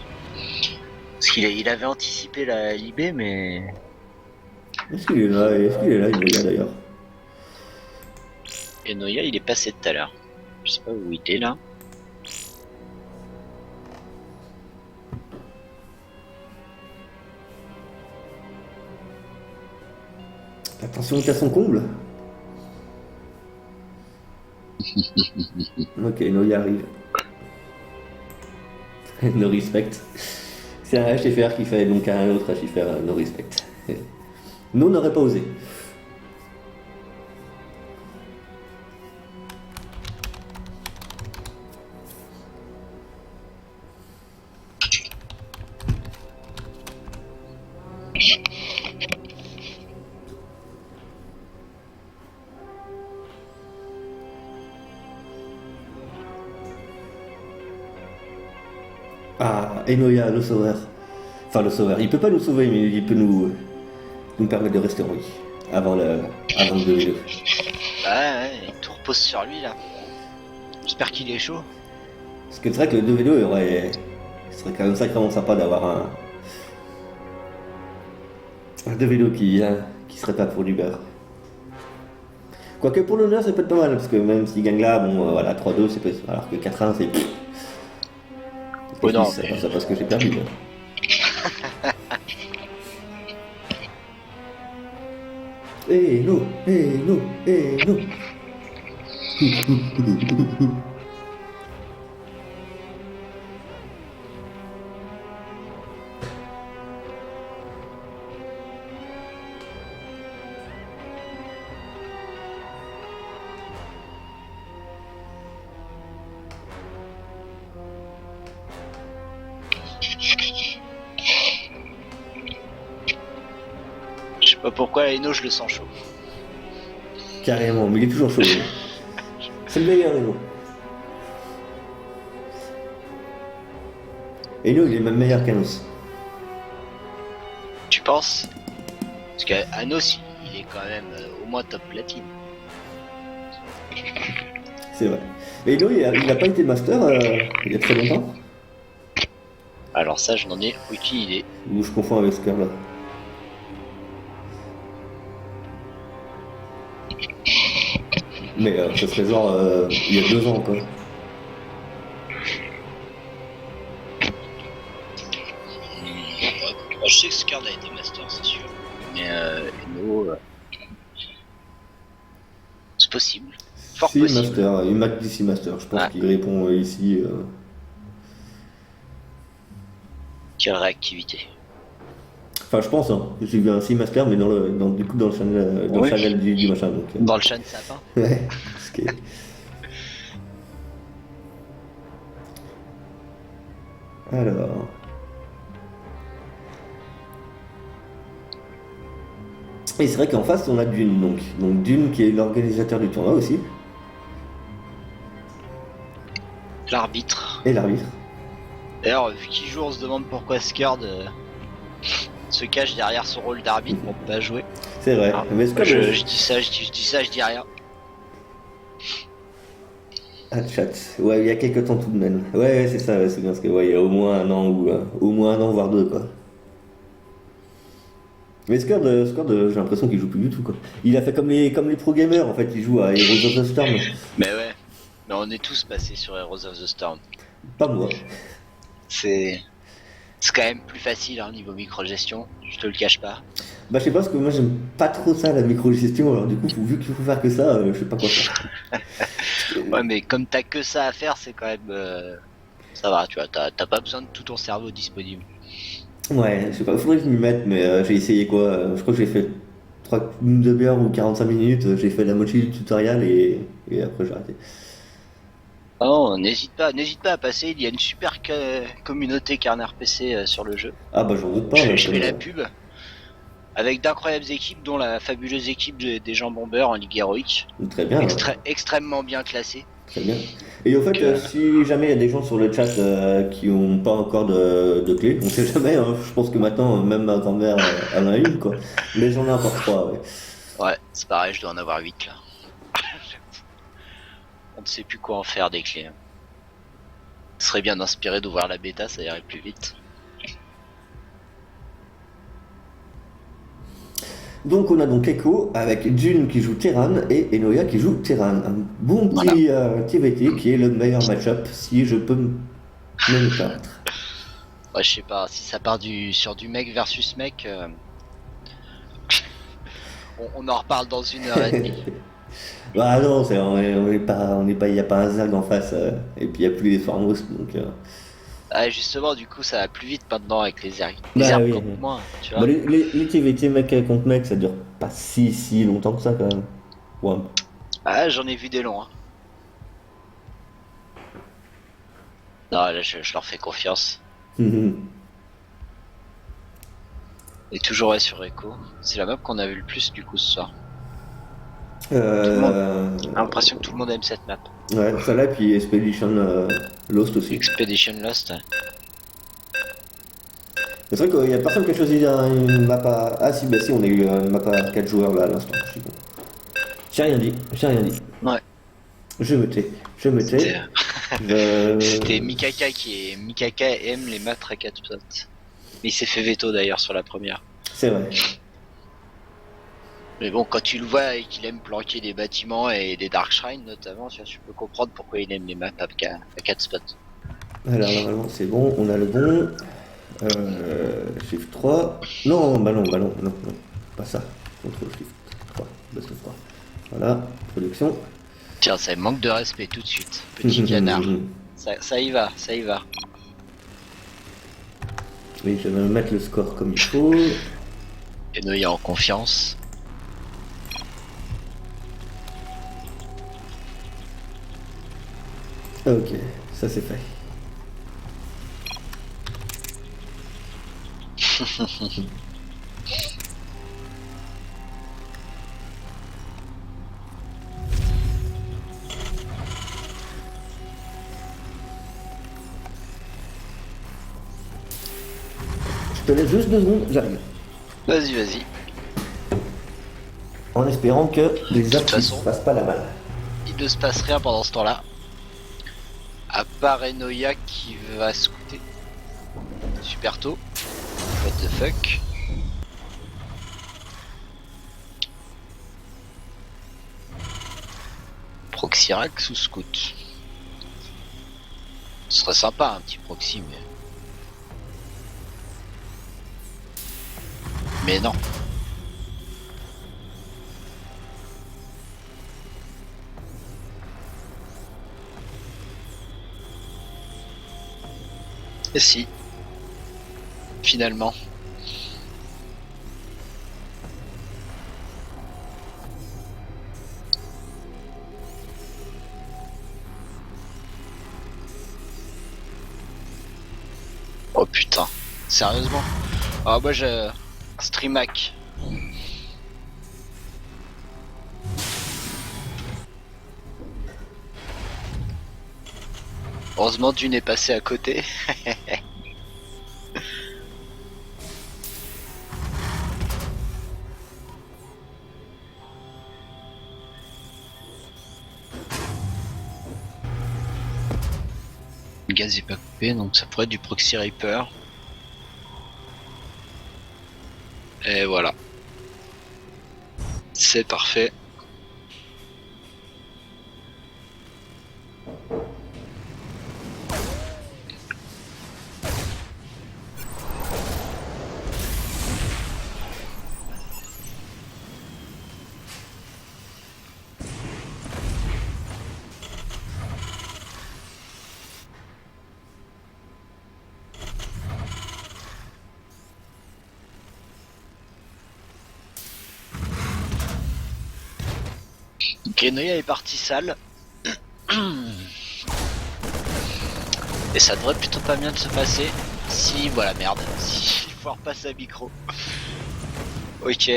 Parce qu'il avait anticipé la Libé, mais... Est-ce qu'il est là? Il est là d'ailleurs. Et Noya, il est passé tout à l'heure. Je sais pas où il est là. Attention qu'à son comble. Ok, Noya arrive. No respect. C'est un HFR qui fait donc un autre HFR no respect. Nous on n'aurait pas osé. Ah, Enoya, le sauveur. Enfin, le sauveur. Il peut pas nous sauver, mais il peut nous permettre de rester en vie. Avant le 2v2. Ouais, il tout repose sur lui là. J'espère qu'il est chaud. Parce que c'est vrai que le 2v2 ce serait quand même sacrément sympa d'avoir un 2v2 qui serait pas pour du beurre. Quoique pour l'honneur, ça peut être pas mal, parce que même s'il gagne là, bon, voilà, 3-2, c'est possible. Alors que 4-1, c'est... Oh non, c'est pas parce que j'ai perdu. Eh non. Je sais pas pourquoi Eno je le sens chaud. Carrément, mais il est toujours chaud. C'est le meilleur, Eno. Eno, il est même meilleur qu'Anos. Tu penses? Parce qu'Anos est quand même au moins top platine. C'est vrai. Et Elo, il a pas été master il y a très longtemps? Alors ça, je n'en ai aucune idée. Ou je confonds avec ce là. Mais ça serait genre il y a 2 ans, quoi. Je sais que Scard a été master, c'est sûr. Mais Eno, c'est possible. Fort Si, possible. master, il Mac d'ici master, je pense qu'il répond ici. Quelle réactivité. Enfin, je pense, hein. J'ai vu un si master, mais du coup, dans le channel, Oui. channel du machin. Donc, Dans le chat de sapin. ouais. Ce qui est- Alors. Et c'est vrai qu'en face, on a Dune, donc. Donc Dune qui est l'organisateur du tournoi aussi, L'arbitre. et l'arbitre. D'ailleurs, vu qu'il joue, on se demande pourquoi Scard se cache derrière son rôle d'arbitre pour ne pas jouer. C'est vrai. Ah, Mais est-ce que je dis ça, je dis ça, je dis rien. Ah, chat. Ouais, il y a quelques temps tout de même. Ouais, c'est ça, ouais, c'est bien ce que. Ouais, il y a au moins un an ou au moins un an, voire 2, quoi. Mais Scud, j'ai l'impression qu'il joue plus du tout, quoi. Il a fait comme les pro gamers, en fait, il joue à Heroes of the Storm. Mais ouais. Mais on est tous passés sur Heroes of the Storm. Pas moi. C'est quand même plus facile hein, niveau micro-gestion, je te le cache pas. Bah, je sais pas, parce que moi, j'aime pas trop ça, la micro-gestion, alors du coup, vu qu'il faut faire que ça, je sais pas quoi faire. Ouais, mais comme t'as que ça à faire, c'est quand même. Ça va, tu vois, t'as pas besoin de tout ton cerveau disponible. Ouais, je sais pas, faudrait que je m'y mette, mais j'ai essayé quoi. Je crois que j'ai fait une demi-heure ou 45 minutes, j'ai fait la moitié du tutoriel et après j'ai arrêté. Ah non, n'hésite pas à passer, il y a une super communauté Carner PC sur le jeu. Ah bah j'en doute pas. Je fais la pub. Avec d'incroyables équipes, dont la fabuleuse équipe des gens bombeurs en Ligue héroïque. Très bien. Extrêmement bien classée. Très bien. Et au fait, si jamais il y a des gens sur le chat qui n'ont pas encore de clé, on sait jamais, hein, je pense que maintenant, même ma grand-mère en a une, quoi. Mais j'en ai encore 3, ouais. Ouais, c'est pareil, je dois en avoir 8 là. On ne sait plus quoi en faire des clés. Ce serait bien d'inspirer d'ouvrir la bêta, ça irait plus vite. Donc on a donc Echo avec June qui joue Terran et Enoya qui joue Terran. Un bon petit TVT qui est le meilleur match-up si je peux me permettre. Ouais, je sais pas, si ça part sur du mec versus mec, on en reparle dans 1h30. Bah non, on est pas, il n'y a pas un Zag en face et puis il n'y a plus les Formos donc. Ah, justement, du coup, ça va plus vite maintenant avec les herbes. Bah, oui. Contre moi, tu vois. Bah, les TVT mec contre mec, ça dure pas si longtemps que ça quand même. Ouais. Ah, j'en ai vu des longs. Hein. Non, là, je leur fais confiance. Et toujours ouais, sur Echo. C'est la map qu'on a vu le plus du coup ce soir. J'ai l'impression que tout le monde aime cette map. Ouais, celle-là, puis Expedition Lost aussi. Expedition Lost. C'est vrai qu'il y a personne qui a choisi une map à. Ah si, bah si, on a eu une map à 4 joueurs là à l'instant. Je suis con. J'ai rien dit. Ouais. Je me tais. C'était Mikaka aime les maps à 4 spots. Mais il s'est fait veto d'ailleurs sur la première. C'est vrai. Mais bon, quand tu le vois et qu'il aime planquer des bâtiments et des Dark Shrines notamment, tu peux comprendre pourquoi il aime les maps à 4 spots. Alors normalement c'est bon, on a le bon. Shift 3. Non, non, pas ça. Contrôle Shift 3. Best of 3. Voilà, production. Tiens, ça manque de respect tout de suite, petit canard. Ça y va. Oui, je vais mettre le score comme il faut. Enoya en confiance. Ok, ça c'est fait. Je te laisse juste 2 secondes, j'arrive. Vas-y. En espérant que les toute apps ne façon. se fassent pas la malle. Il ne se passe rien pendant ce temps-là. À part Enoya qui va scouter. Super tôt. What the fuck. Proxyrax ou scout? Ce serait sympa un petit proxy mais... Mais non. Et si. Finalement. Oh putain. Sérieusement? Ah moi j'ai... Streamac. Heureusement Dune est passé à côté. Le gaz est pas coupé donc ça pourrait être du Proxy Reaper. Et voilà. C'est parfait. Grenoya est parti sale. Et ça devrait plutôt pas bien de se passer. Si, voilà, merde. Si, il faut repasser à micro. Ok.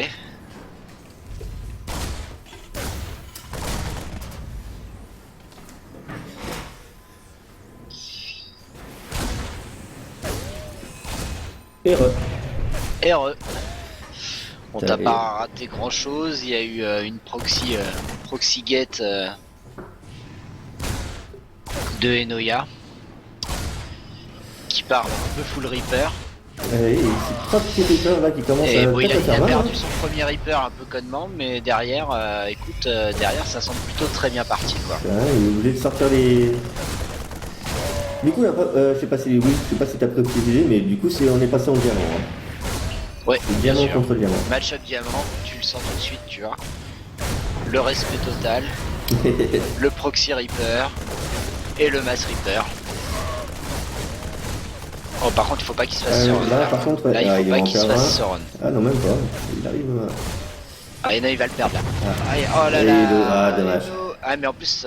Heureux. On t'a pas raté grand chose, il y a eu une proxy gate de Enoya qui part un peu full Reaper. Et c'est trois petits Reapers là qui commencent Et à bon, il a faire mal, perdu hein. son premier Reaper un peu connement, mais derrière, écoute, derrière ça semble plutôt très bien parti quoi. Ouais, il voulait sortir les... Du coup, je sais pas si t'as précisé, mais du coup on est passé en diamant. Hein. Ouais, bien Diamant sûr. contre diamant. Match-up diamant, tu le sens tout de suite, tu vois. Le respect total, le proxy Reaper et le mass Reaper. Oh, par contre, il faut pas qu'il se fasse Sauron. Là, par contre, Là, il faut il pas va en qu'il se perdre fasse un. Sauron. Ah non, même pas. Il arrive à... Ah, et non, il va le perdre là. Ah. Aïe, oh là Et là. ah, dommage. Ah, mais en plus,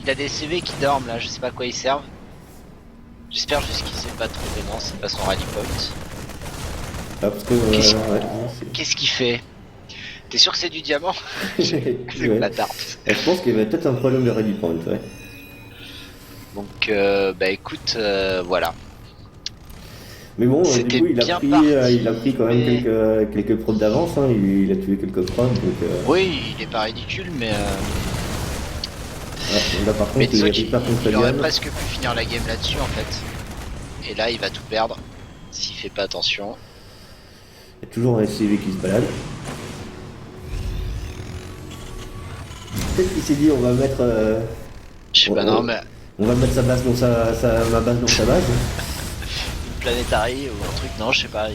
il a des CV qui dorment là, je sais pas à quoi ils servent. J'espère juste qu'il s'est pas trompé, non, c'est pas son rally point. Ah, parce que... Qu'est-ce qu'il fait? T'es sûr que c'est du diamant? C'est Ouais. bâtard. Et je pense qu'il y avait peut-être un problème de ready point, ouais. Donc, bah écoute, voilà. Mais bon, du C'était coup, bien parti, il a pris quand même mais- quelques prods d'avance, hein. Il a tué quelques prods, donc... Oui, il est pas ridicule, mais Là, par contre, il disons est qu'il hyper contre il aurait Diane. presque pu finir la game là-dessus en fait. Et là, il va tout perdre s'il fait pas attention. Il y a toujours un SCV qui se balade. Peut-être qu'il s'est dit, on va mettre... Je sais pas, non, mais On va mettre sa base dans ma base dans sa base. une planétarie ou un truc, non, je sais pas.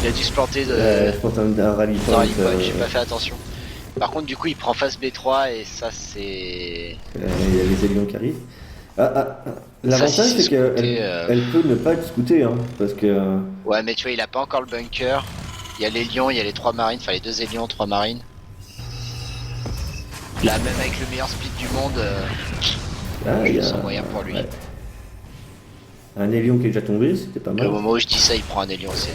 Il a dû se planter de Je pense un rally dans point. Rally Point, j'ai pas fait attention. Par contre, du coup, il prend face B3 et ça, c'est. Il y a les aliens qui arrivent. L'avantage, Ça, si c'est c'est qu'elle scouté, elle peut ne pas être scoutée, hein, parce que... Ouais, mais tu vois, il a pas encore le bunker. Il y a les lions, il y a les 3 marines, enfin les 2 élions, 3 marines. Là, même avec le meilleur split du monde, il y je a sens moyen pour lui. ouais. Un élion qui est déjà tombé, c'était pas Et mal. au moment où je dis ça, il prend un élion, c'est.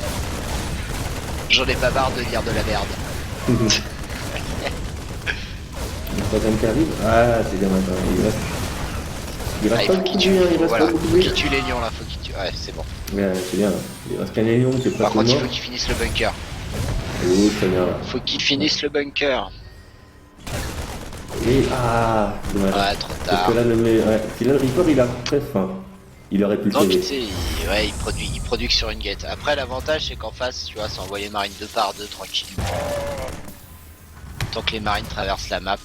J'en ai pas marre de dire de la merde. Le troisième qui arrive. Ah, c'est bien maintenant. Il Ah, reste il pas faut beaucoup qu'il de tue, vie, hein, il reste voilà, pas beaucoup de faut vie. qu'il tue les lions là, faut qu'il tue. Ouais, c'est bon. Ouais, c'est bien. Il reste qu'un élion qui est pas Par contre, il mort. faut qu'il finisse le bunker. Oh, très bien. Faut qu'il finisse le bunker. Et ah, dommage. Ouais, trop Parce tard. que là, puis là, le Reaper, il a très faim. Il aurait pu le Non, puis sauver. tu sais, il produit que sur une gate. Après, l'avantage, c'est qu'en face, tu vois, c'est envoyer marine 2 par 2 tranquille. Tant que les marines traversent la map.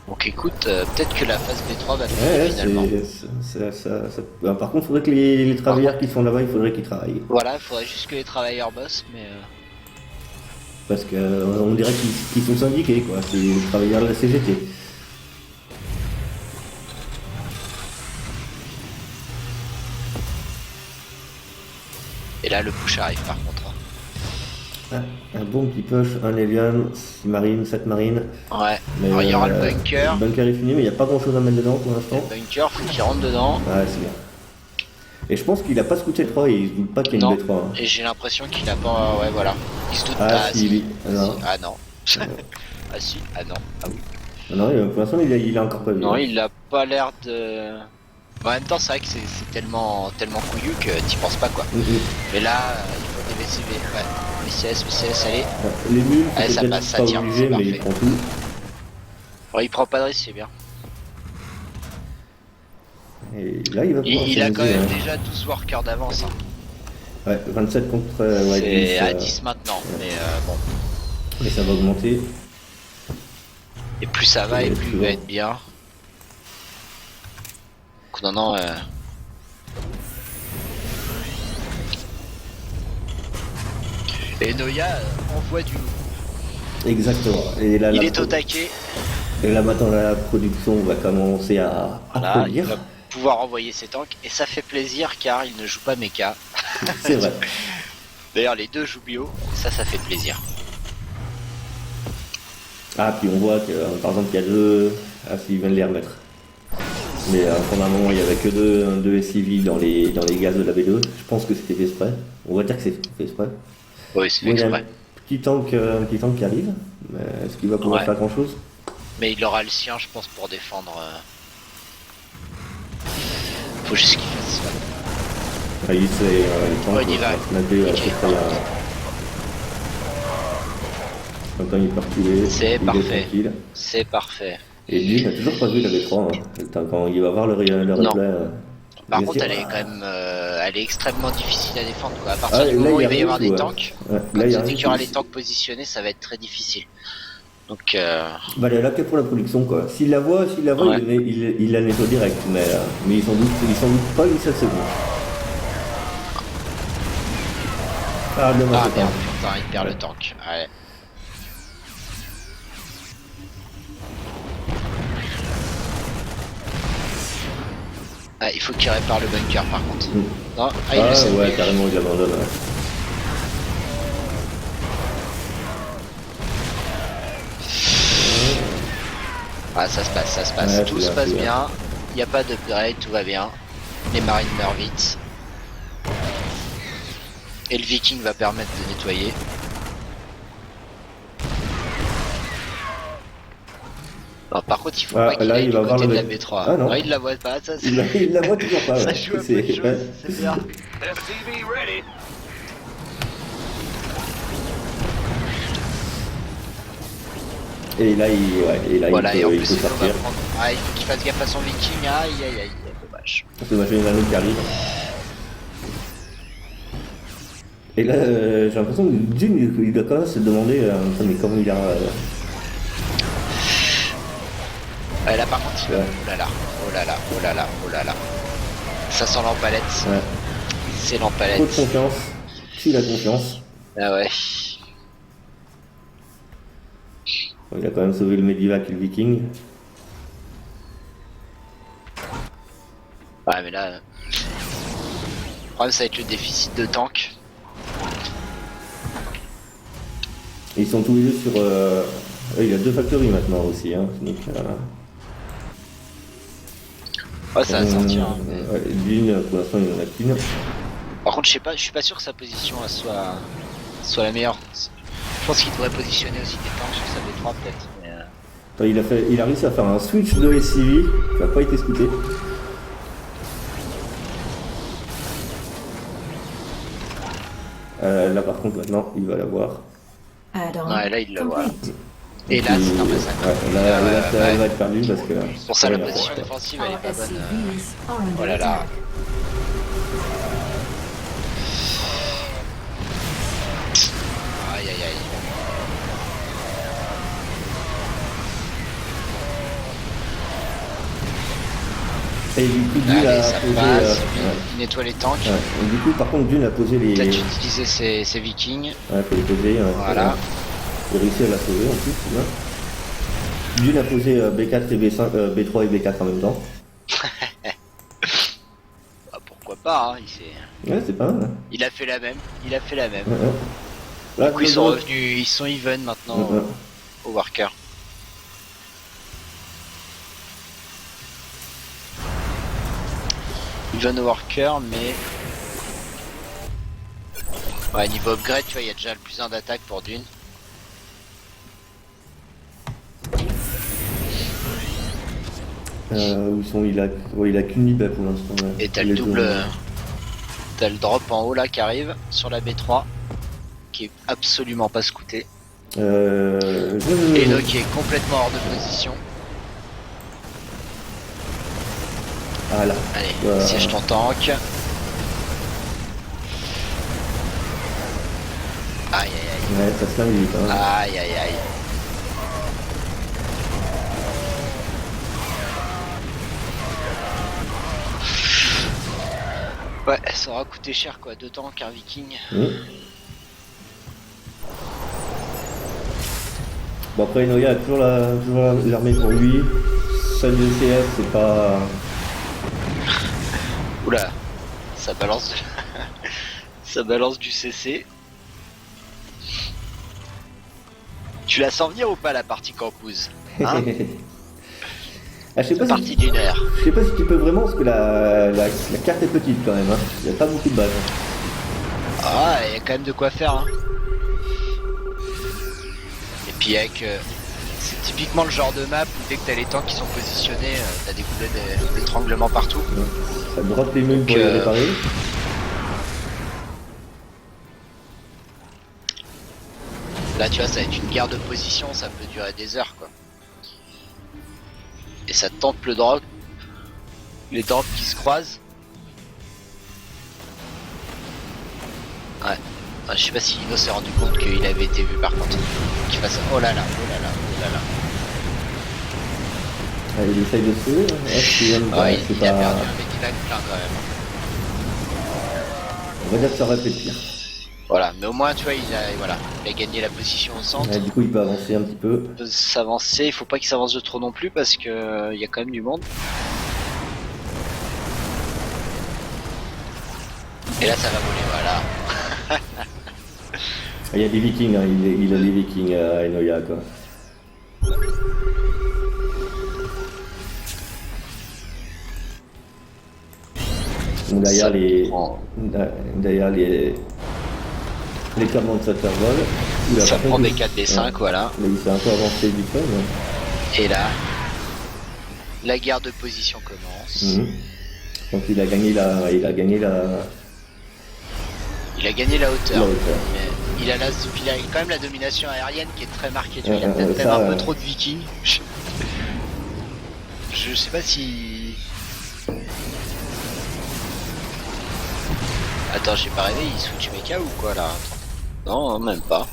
Donc écoute, peut-être que la phase B3 va Ouais, finir finalement. Par contre, il faudrait que les travailleurs qui sont là-bas, il faudrait qu'ils travaillent. Voilà, il faudrait juste que les travailleurs bossent, mais... Parce que on dirait qu'ils sont syndiqués, quoi. C'est les travailleurs de la CGT. Et là, le push arrive par contre. Ah, un bon petit push, un alien, 6 marines, 7 marines. Ouais, Mais, alors il y aura le bunker. Le bunker est fini, mais il n'y a pas grand chose à mettre dedans pour l'instant. Le bunker, faut qu'il rentre dedans. Ouais, c'est bien. Et je pense qu'il a pas scouté 3 et il se doute pas qu'il y a Non, une B3. Hein. et j'ai l'impression qu'il a pas... Ouais, voilà. Il se doute Ah, pas. si, oui. Non. Ah non. Ah si, ah non. Ah oui. Non, pour l'instant, il a encore pas vu. Non, hein. il a pas l'air de... En même temps, c'est vrai que c'est tellement couillu que t'y penses pas, quoi. Mais là, il faut des VCV. Ouais. VCS, allez. Les mules, Ouais, c'est ça peut-être passe, ça pas tire, obligé, c'est mais il parfait. prend tout. Alors, il prend pas de risque, c'est bien. Et là, il va pouvoir Il a quand s'amuser, même hein. déjà 12 workers d'avance. Hein. Ouais, 27 contre ouais, C'est 10, à 10 maintenant, mais bon. mais ça va augmenter. Et plus ça va, et plus il va être bien. Donc, non. Et Noya envoie du loup. Exactement. Et là, Il est au taquet. Et là maintenant la production va commencer à Voilà, il produire. va pouvoir envoyer ses tanks. Et ça fait plaisir car il ne joue pas mecha. C'est vrai. D'ailleurs, les deux jouent bio. Ça fait plaisir. Ah, puis on voit que par exemple il y a deux. Ah, s'ils viennent les remettre. Mais pendant un moment il y avait que deux SCV dans les gaz de la B2. Je pense que c'était fait exprès. On va dire que c'est fait exprès. Oui, c'est Bon, il y a exprès. un petit tank qui arrive. Mais est-ce qu'il va pouvoir Ouais. faire grand chose? Mais il aura le sien, je pense, pour défendre. Faut juste qu'il fasse ça. Ah, il sait, On y va. Nickel. Maintenant il peut reculer. C'est il est parfait. tranquille. C'est parfait. Et lui il n'a toujours pas vu la B3. Hein. Quand il va voir le Non. replay. Par il va contre, se elle dire, est quand même, elle est extrêmement difficile à défendre. Quoi. À Ah, partir du là, moment où il y il a va y rien avoir du des tout, tanks, ouais. quand Là, il y a dès rien qu'il y aura qui- les tanks positionnés, ça va être très difficile. Donc, Bah, elle est là que pour la production, quoi. S'il la voit, Ouais. il la nettoie direct, mais il s'en doute pas une seule seconde. Ah, dommage. ah c'est merde, pas. putain, il perd le tank. Ouais. Ah, il faut qu'il répare le bunker par contre. Mm. Non, ah, il le sait. Ouais, carrément, il abandonne. Ouais. Ah, ça se passe. Ouais, Tout c'est se bien, passe c'est bien. Il n'y a pas d'upgrade, tout va bien. Les marines meurent vite. Et le viking va permettre de nettoyer. Non, par contre, il faut Ah, pas qu'il là, aille il du va voir côté de le la mec. B3. Ah, non. Ouais, il la voit pas, ça Il la voit toujours pas. ça Ouais. joue à peu C'est- de choses, ouais. c'est bien. SCV ready. Et là, Voilà, et en il plus, peut il faut sortir. prendre... Ah, il faut qu'il fasse gaffe à son viking. Aïe, dommage. C'est dommage, il y en a un autre qui arrive. Et là, j'ai l'impression que Jin, il doit quand même se demander mais comment il a. Ouais, là, par contre, il va... Ouais. Oh là là. Ça sent l'empalette. Ouais. C'est Trop l'empalette. de confiance. Tue la confiance. Ah ouais. Bon, il a quand même sauvé le Medivac et le Viking. Ouais, mais là... Le problème, ça va être le déficit de tank. Et ils sont tous les deux sur. Il a 2 factories maintenant aussi. Hein, donc, Ouais, ça va sortir. Hein. ouais, d'une, pour l'instant, il en a qu'une. Par contre, je suis pas sûr que sa position elle soit la meilleure. Je pense qu'il devrait positionner aussi des tanks sur sa B3 peut-être. Mais Attends, il a réussi à faire un switch de SCV qui n'a pas été scouté. Là par contre maintenant il va l'avoir. Add-on Ouais, là, il le voit. complete. Et là, c'est un massacre. Ouais, là, Ouais, ça ouais. va être perdu parce que. Pour ça, la Ouais, position ouais. défensive, elle est Our pas bonne. SCVs are under Oh là là. attack. Aïe, aïe, aïe. Et du coup, Dune Allez, a ça posé. passe. Ouais. Il nettoie les tanks. Ouais. Et du coup, par contre, Dune a posé les. Peut-être utiliser ses vikings. Ouais, faut les poser. Voilà. J'ai réussi à la sauver en plus. Ouais. Dune a posé B4 et B5, B3 et B4 en même temps. Bah, pourquoi pas, hein, Ouais, c'est pas mal. Hein. il a fait la même. Il a fait la même. Ouais, ouais. Là, Du coup, ils sont revenus, ils sont even maintenant Ouais, ouais. au Worker. Even au Worker, mais. Ouais, niveau upgrade, tu vois, il y a déjà le plus 1 d'attaque pour Dune. Où sont il a, ouais, il a qu'une libre pour l'instant. Ouais. Et t'as Il le est double. deux. T'as le drop en haut là qui arrive sur la B3. Qui est absolument pas scouté. Et là qui est complètement hors de position. Ah là. Allez, siège ton tank. Aïe aïe aïe. Ouais, ça se lave vite. Hein. Aïe aïe aïe. Ouais, ça aura coûté cher quoi, 2 tanks, un viking. Mmh. Bon après Noya a toujours l'armée pour lui. Seul de CS c'est pas. Oula, ça balance de... ça balance du CC. Tu la sens venir ou pas la partie campus, hein? Ah, je sais pas Partie d'une heure. Je sais pas si tu peux vraiment parce que la carte est petite quand même. Hein. Il n'y a pas beaucoup de balles. Ah, il y a quand même de quoi faire. Hein. Et puis avec... c'est typiquement le genre de map où dès que t'as les tanks qui sont positionnés, t'as des goulets d'étranglement partout. Ouais. Ça drop les mules pour les réparer. Là tu vois, ça va être une guerre de position, ça peut durer des heures quoi. Et ça tente le drop. Les drops qui se croisent. Ouais. Enfin, je sais pas si Lino s'est rendu compte qu'il avait été vu par contre. Qu'il fasse... Oh là là, oh là là, oh là là. Ah, il essaye de se sauver. Hein. Ouais, Ouais, il pas... a perdu un medivac plein quand même. On va dire que ça aurait fait pire. Voilà, mais au moins tu vois, il a gagné la position au centre. Ouais, du coup il peut avancer un petit peu. Il peut s'avancer, il faut pas qu'il s'avance de trop non plus parce que il y a quand même du monde. Et là ça va voler, voilà. Il y a des vikings, hein. Il a des vikings à Enoya quoi. Donc, derrière les commentateurs volent. Ça prend des 4 des 5, voilà. Mais il s'est un peu avancé vite fait. Mais... Et là, la guerre de position commence. Mmh. Donc il a gagné la Il a gagné la hauteur. La hauteur. Mais il a quand même la domination aérienne qui est très marquée. Tu vois, il y a peut-être même un peu trop de vikings. Je sais pas si... Attends, j'ai pas rêvé, il switch mecha ou quoi là? Non, même pas.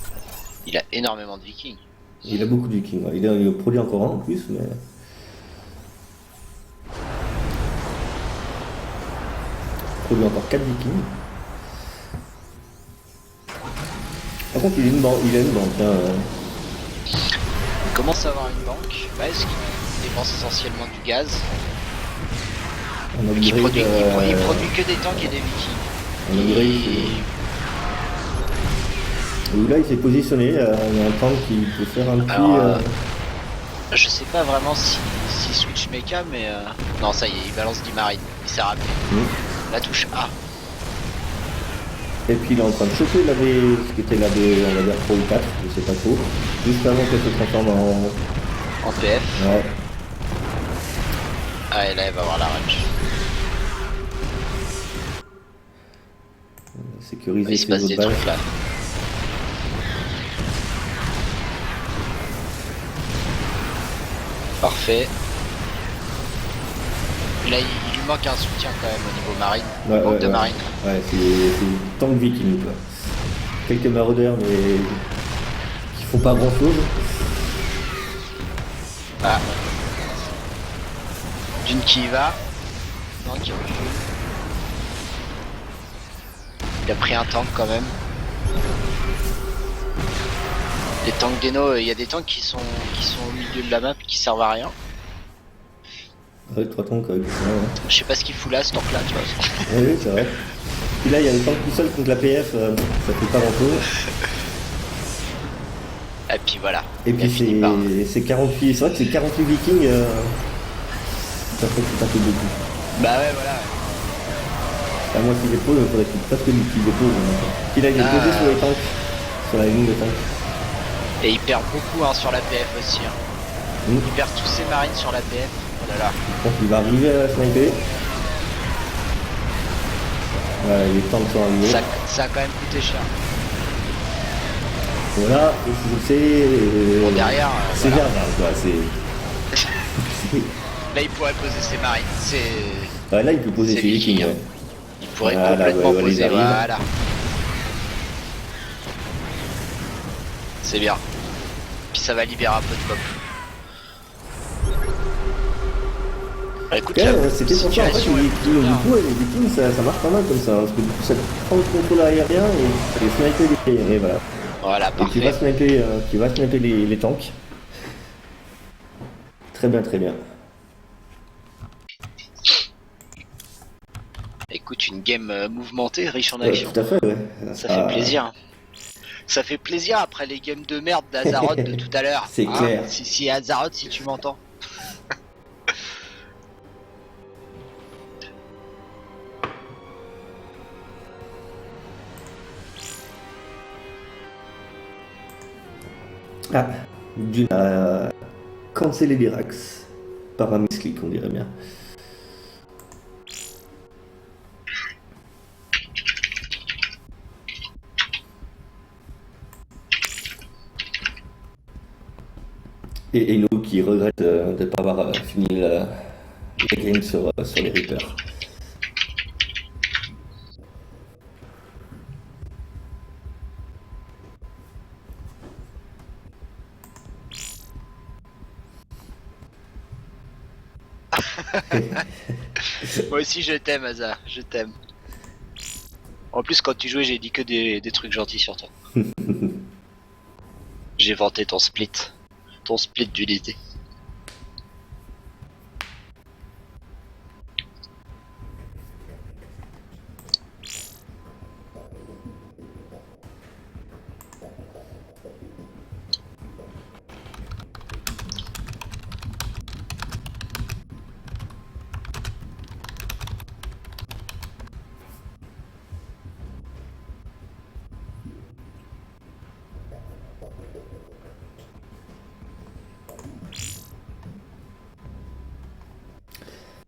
Il a énormément de vikings. Il a beaucoup de vikings. Ouais. Il en produit encore un en plus, mais... Il produit encore 4 vikings. Par contre, il a une banque. Hein. Il commence à avoir une banque. Bah, est-ce qu'il dépense essentiellement du gaz? Il produit que des tanks et des vikings. Où là il s'est positionné, il y a un tank qui peut faire un petit... Alors, je sais pas vraiment si switch mecha, mais... Non, ça y est, il balance d'Imarine, il s'est rappelé. La touche A. Et puis il est en train de choper ce qui était la B, on va dire 3 ou 4, je sais pas trop, juste avant qu'elle se transforme En PF. Ouais. Ah, et là, elle va avoir la range. sécuriser Il se ces passe autres des bases. trucs là. Parfait. Là, il lui manque un soutien quand même au niveau marine. Ouais, Il manque ouais, de ouais. marine. Ouais, c'est tank viking quoi. Quelques maraudeurs mais qui font pas grand chose. Ah. D'une qui y va. Non, qui recule. Il a pris un tank quand même. Les tanks d'Eno, il y a des tanks qui sont au milieu de la map qui servent à rien. Ouais, 3 tanks ouais. Je sais pas ce qu'il fout là, ce tank là, tu vois. Oui, c'est vrai. Puis là, il y a le tank tout seul contre la PF, ça fait pas grand chose. Et puis voilà. Et Il a puis fini par- c'est 48, c'est vrai que c'est 48 vikings, ça fait tout un peu beaucoup. Bah ouais, voilà. À moi qui dépose, il faudrait qu'il fasse que lui qui dépose. Puis là, il est Ah. posé sur les tanks, sur la ligne de tank. Et il perd beaucoup hein, sur la PF aussi. Hein. Mm. Il perd tous ses marines sur la PF. Oh là là. Je pense qu'il va arriver à sniper. Voilà, les tanks sont arrivés. Ça a quand même coûté cher. Voilà, et je sais. Bon, derrière, c'est voilà. Verdun, quoi. C'est. Là, il pourrait poser ses marines. Ouais, là, il peut poser C'est ses vikings. viking, Ouais. Il pourrait Voilà, complètement ouais, poser. ils arrivent. Voilà. C'est bien. Puis ça va libérer un peu de pop. Bah, écoute, Ouais, la c'était pour ça en fait, situation est du plutôt bien. coup, les vikings ça marche pas mal comme ça, hein, parce que du coup ça prend le contrôle aérien et sniper les. Et voilà. Voilà, Et qui va parfait. sniper les tanks. Très bien, très bien. Écoute, une game mouvementée, riche en Ouais, action. tout à fait, ouais. Ça fait plaisir. Ça fait plaisir après les games de merde d'Azaroth de tout à l'heure. C'est clair. Si Azaroth, si tu m'entends. Ah, Dune a cancellé l'Irax par un misclick, on dirait bien. Et nous qui regrette de ne pas avoir fini la game sur les Reapers. Moi aussi je t'aime Aza, je t'aime. En plus quand tu jouais j'ai dit que des trucs gentils sur toi. J'ai vanté ton split. Ton split d'unité.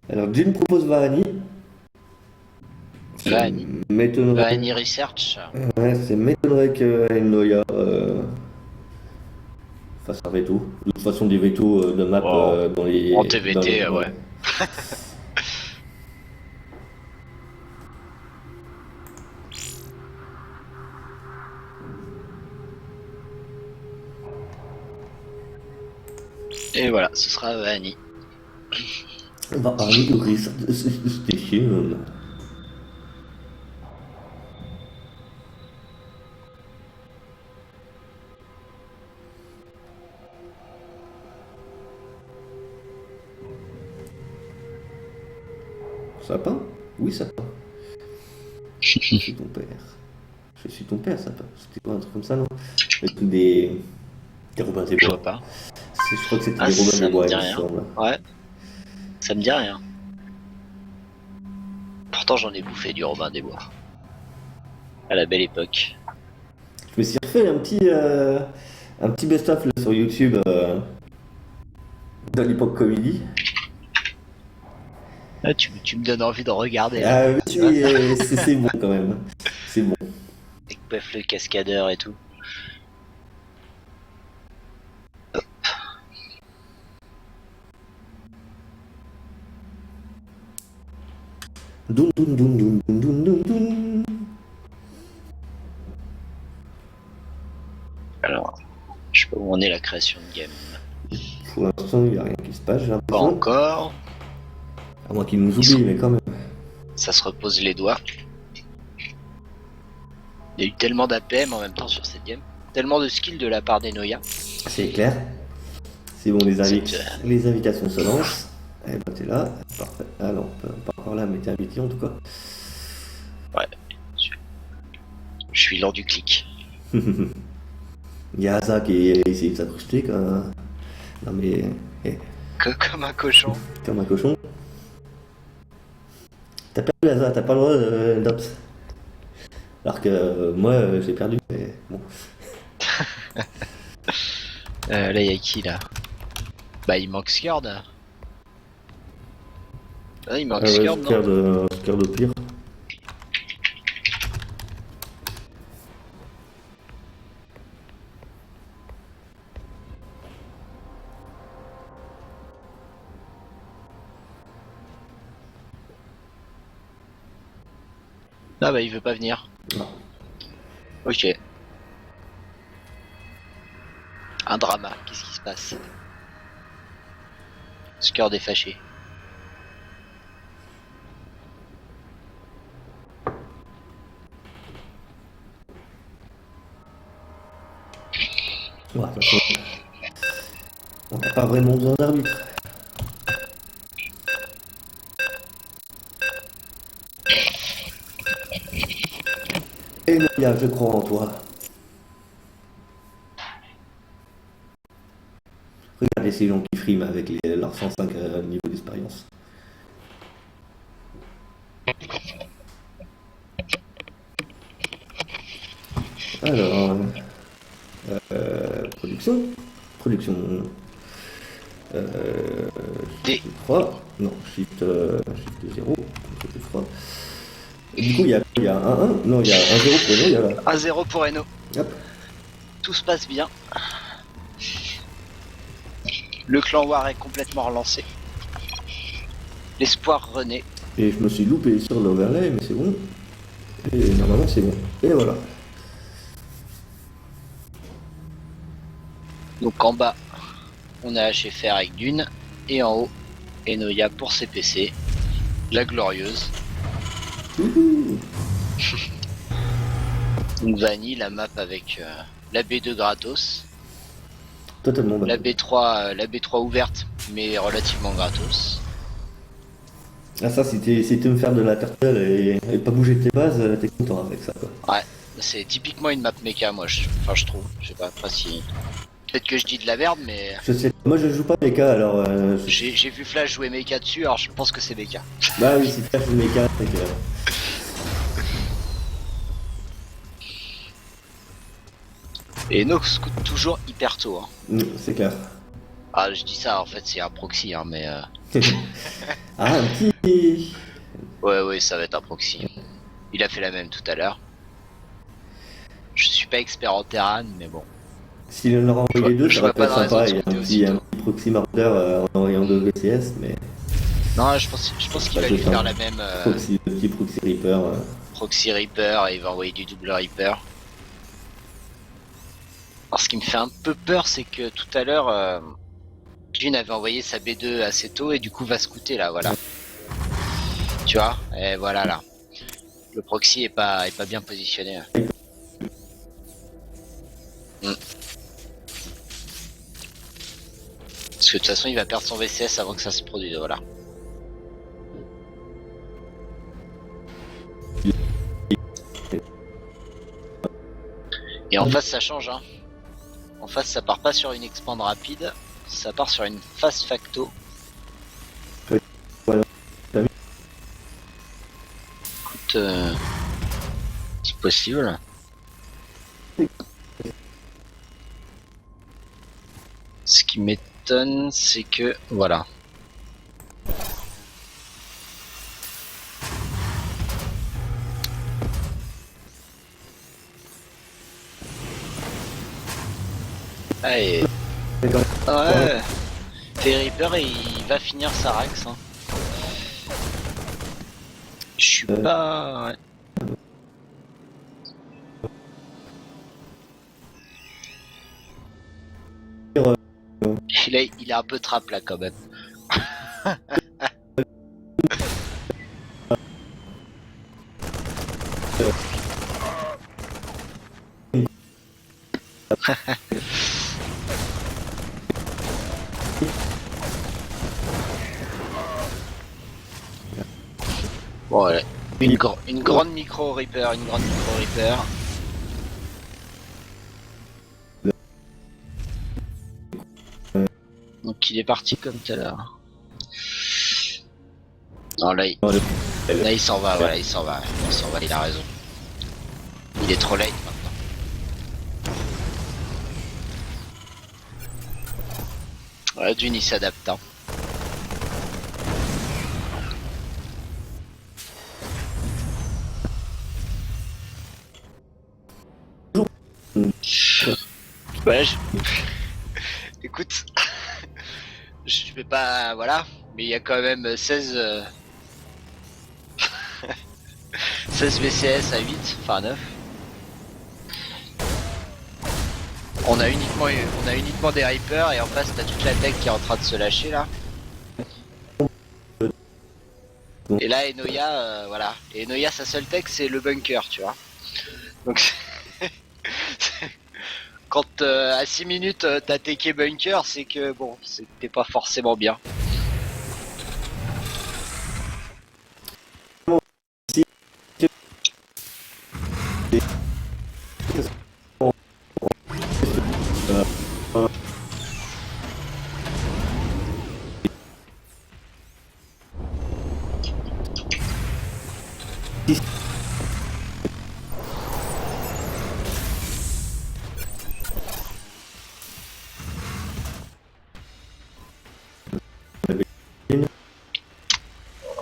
Alors Dune propose Varani. Varani. M'étonnerait. Varani Research. Ouais, c'est m'étonnerait que Noya fasse un veto. De toute façon, des vetos de map Oh. dans les. En TVT, dans- ouais. Et voilà, ce sera Varani. Varani, c'était chier. Sapin? Oui, sapin. Je suis ton père. Je suis ton père, sapin. C'était quoi un truc comme ça, non? Le truc des Robins des Je Bois. vois pas. Je crois que c'était Ah, des Robins ça des me Bois, dit il me rien. semble. Ouais. Ça me dit rien. Pourtant j'en ai bouffé du Robin des Bois. À la belle époque. Je me suis refait un petit best-of là, sur YouTube dans l'époque comédie. Ah, tu me donnes envie de regarder. Ah là. oui, Tu vois, ça. c'est bon quand même. C'est bon. buff le cascadeur et tout. Doun doun doun doun doun doun doun doun. Alors, je sais pas où on est la création de game. Pour l'instant, il n'y a rien qui se passe, j'ai Pas l'impression. encore. À moins qu'ils nous oublient, mais quand même. Ça se repose les doigts. Il y a eu tellement d'APM en même temps sur cette game. Tellement de skill de la part des Noya. C'est clair. C'est bon, les invitations se lancent. Eh ben, t'es là. Parfait. Ah non, pas encore là, mais t'es invité en tout cas. Ouais. Je suis lors du clic. Il y a Asa qui essaie de s'accrocher quand... Non mais... Comme un cochon. Comme un cochon. T'as perdu Asa, t'as pas le droit d'ops. Alors que moi j'ai perdu, mais bon. Là y'a qui là? Bah il manque Skird. Ah il manque Skird non? Skird au pire. Ah bah il veut pas venir. Non. Ok. Un drama, qu'est-ce qui se passe? Skird est fâché. Ouais, de toute façon, on n'a pas vraiment besoin d'arbitre. Et Noya, je crois en toi. Regardez ces gens qui friment avec leurs 105 niveaux d'expérience. Alors, production, D. shift 3, non, shift 0, shift 3. Et du coup, il y a 1-1, non, il y a 1-0 pour nous, il y a là. 1-0 pour Eno. Hop. Tout se passe bien. Le clan War est complètement relancé. L'espoir renaît. Et je me suis loupé sur l'overlay, mais c'est bon. Et normalement, c'est bon. Et voilà. Donc en bas, on a HFR avec Dune. Et en haut, Enoya pour CPC. La glorieuse. Wouhou. Donc Vanille, la map avec la B2 gratos. Totalement La d'accord. B3 ouverte, mais relativement gratos. Ah ça, si tu me faire de la turtle et pas bouger tes bases, t'es content avec ça, quoi. Ouais, c'est typiquement une map mecha, moi, je trouve. Je sais pas si... Peut-être que je dis de la merde, mais... Je sais, moi je joue pas mecha, alors... J'ai vu Flash jouer mecha dessus, alors je pense que c'est mecha. Bah oui, si tu fais mecha, c'est que... Et Nox coûte toujours hyper tôt. Hein. C'est clair. Ah, je dis ça, en fait, c'est un proxy, hein, mais... Ah, un petit... Ouais, ça va être un proxy. Il a fait la même tout à l'heure. Je suis pas expert en Terran, mais bon. S'il en aura envoyé deux, je ça aurait vois pu pas être de raison sympa. de Il y a sauter un aussitôt. petit proxy marqueur en envoyant deux VCS, mais... Non, je pense qu'il Bah, va je lui sens. faire la même Proxy, le petit proxy Reaper... proxy Reaper et il va envoyer du double Reaper. Alors ce qui me fait un peu peur, c'est que tout à l'heure, Jin avait envoyé sa B2 assez tôt et du coup va scouter là, voilà. Tu vois, et voilà là. Le proxy est pas bien positionné. Parce que de toute façon il va perdre son VCS avant que ça se produise, voilà. Et en face ça change hein. En face ça part pas sur une expand rapide, ça part sur une fast facto. Voilà. Écoute, c'est possible. Ce qui m'étonne c'est que voilà. Ah, et... Mais quand même, Ouais. Fairy Reaper, il va finir sa Rax. Hein. Je suis pas... Ouais. Il est un peu trap là quand même. Bon, ouais. Une grande micro Reaper, une grande micro Reaper. Donc il est parti comme tout à l'heure. Non là il s'en va, voilà, il s'en va, il a raison. Il est trop late maintenant. Ouais, Dune il s'adapte. Hein. Ouais, écoute, je vais pas, voilà, mais il y a quand même 16 VCS à 8, enfin 9. On a uniquement des Reapers et en face t'as toute la tech qui est en train de se lâcher là. Et là Enoya, voilà. Et Enoya sa seule tech c'est le bunker, tu vois. Donc quand à 6 minutes t'as teché bunker, c'est que bon, c'était pas forcément bien.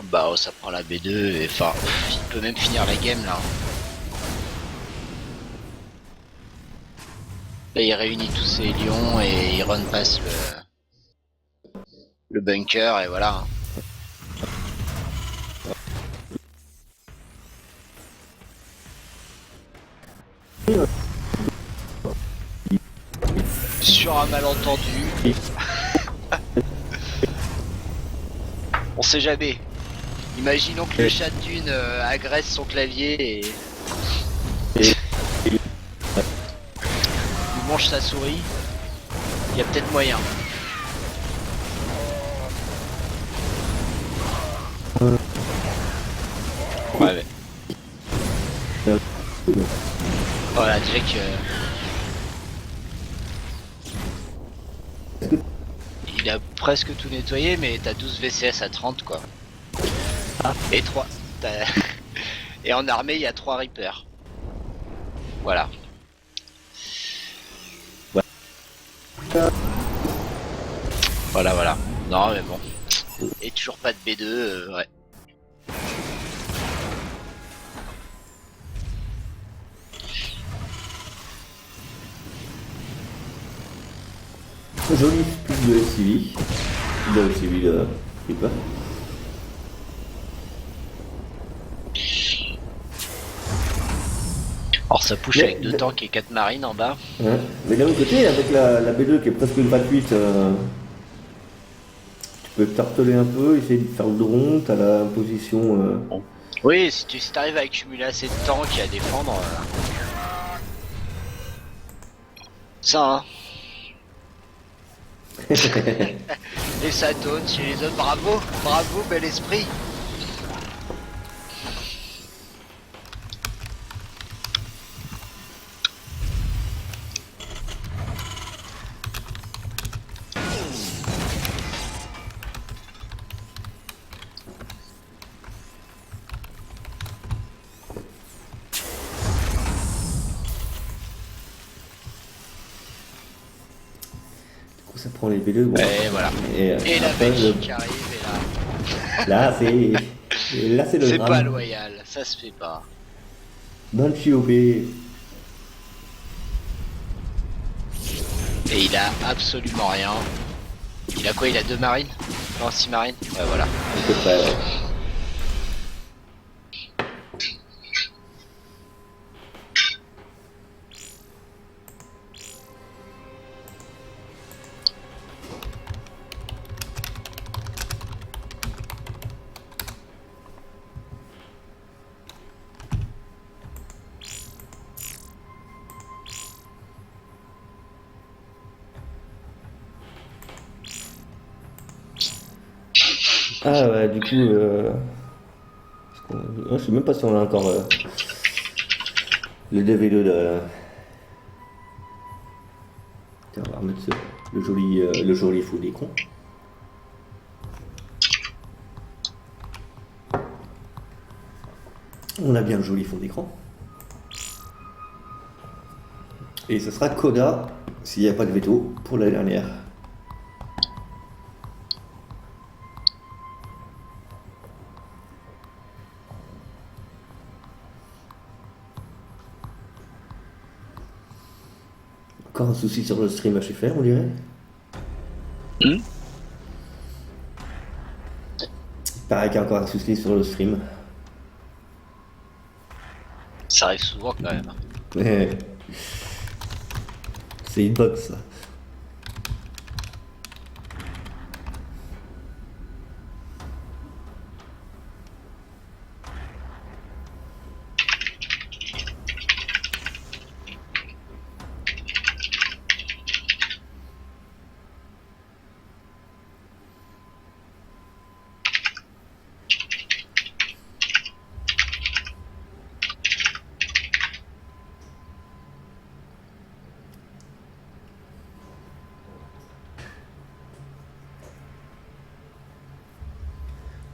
Bah oh, ça prend la B2 et enfin il peut même finir la game là. Là il réunit tous ses lions et il run passe le bunker et voilà. Sur un malentendu. On sait jamais. Imaginons que le chat de Dune agresse son clavier et il mange sa souris. Il y a peut-être moyen. Ouais, mais... Voilà, déjà que... Il a presque tout nettoyé, mais t'as 12 VCS à 30 quoi. Et 3. Et en armée, il y a 3 Reapers. Voilà. Voilà. Non, mais bon. Et toujours pas de B2, ouais. Joli split de SCV. De SCV de Reaper. Alors ça push avec 2 tanks et 4 marines en bas. Ouais. Mais d'un autre côté, avec la B2 qui est presque gratuite, tu peux tarteler un peu, essayer de faire le drone, t'as la position. Oui, si tu arrives à accumuler assez de tanks et à défendre... Ça, hein. Et ça donne chez les autres, bravo, bel esprit. Ça prend les B2. Bon. Et voilà. Et la après, Belgique qui arrive et là, c'est le c'est drame. pas loyal, ça se fait pas. Banshee OP. Et il a absolument rien. Il a quoi? Il a 2 marines? Non, 6 marines? Ouais, voilà. À peu près, ouais. Ah ouais, du coup, je sais même pas si on a encore le DV2 de... Tiens, on va remettre le joli fou d'écran. On a bien le joli fond d'écran. Et ce sera Coda, s'il n'y a pas de veto, pour la dernière. Encore un souci sur le stream HFR, on dirait. Hmm. Il paraît qu'il y a encore un souci sur le stream. Ça arrive souvent quand même. Ouais. C'est une box, ça.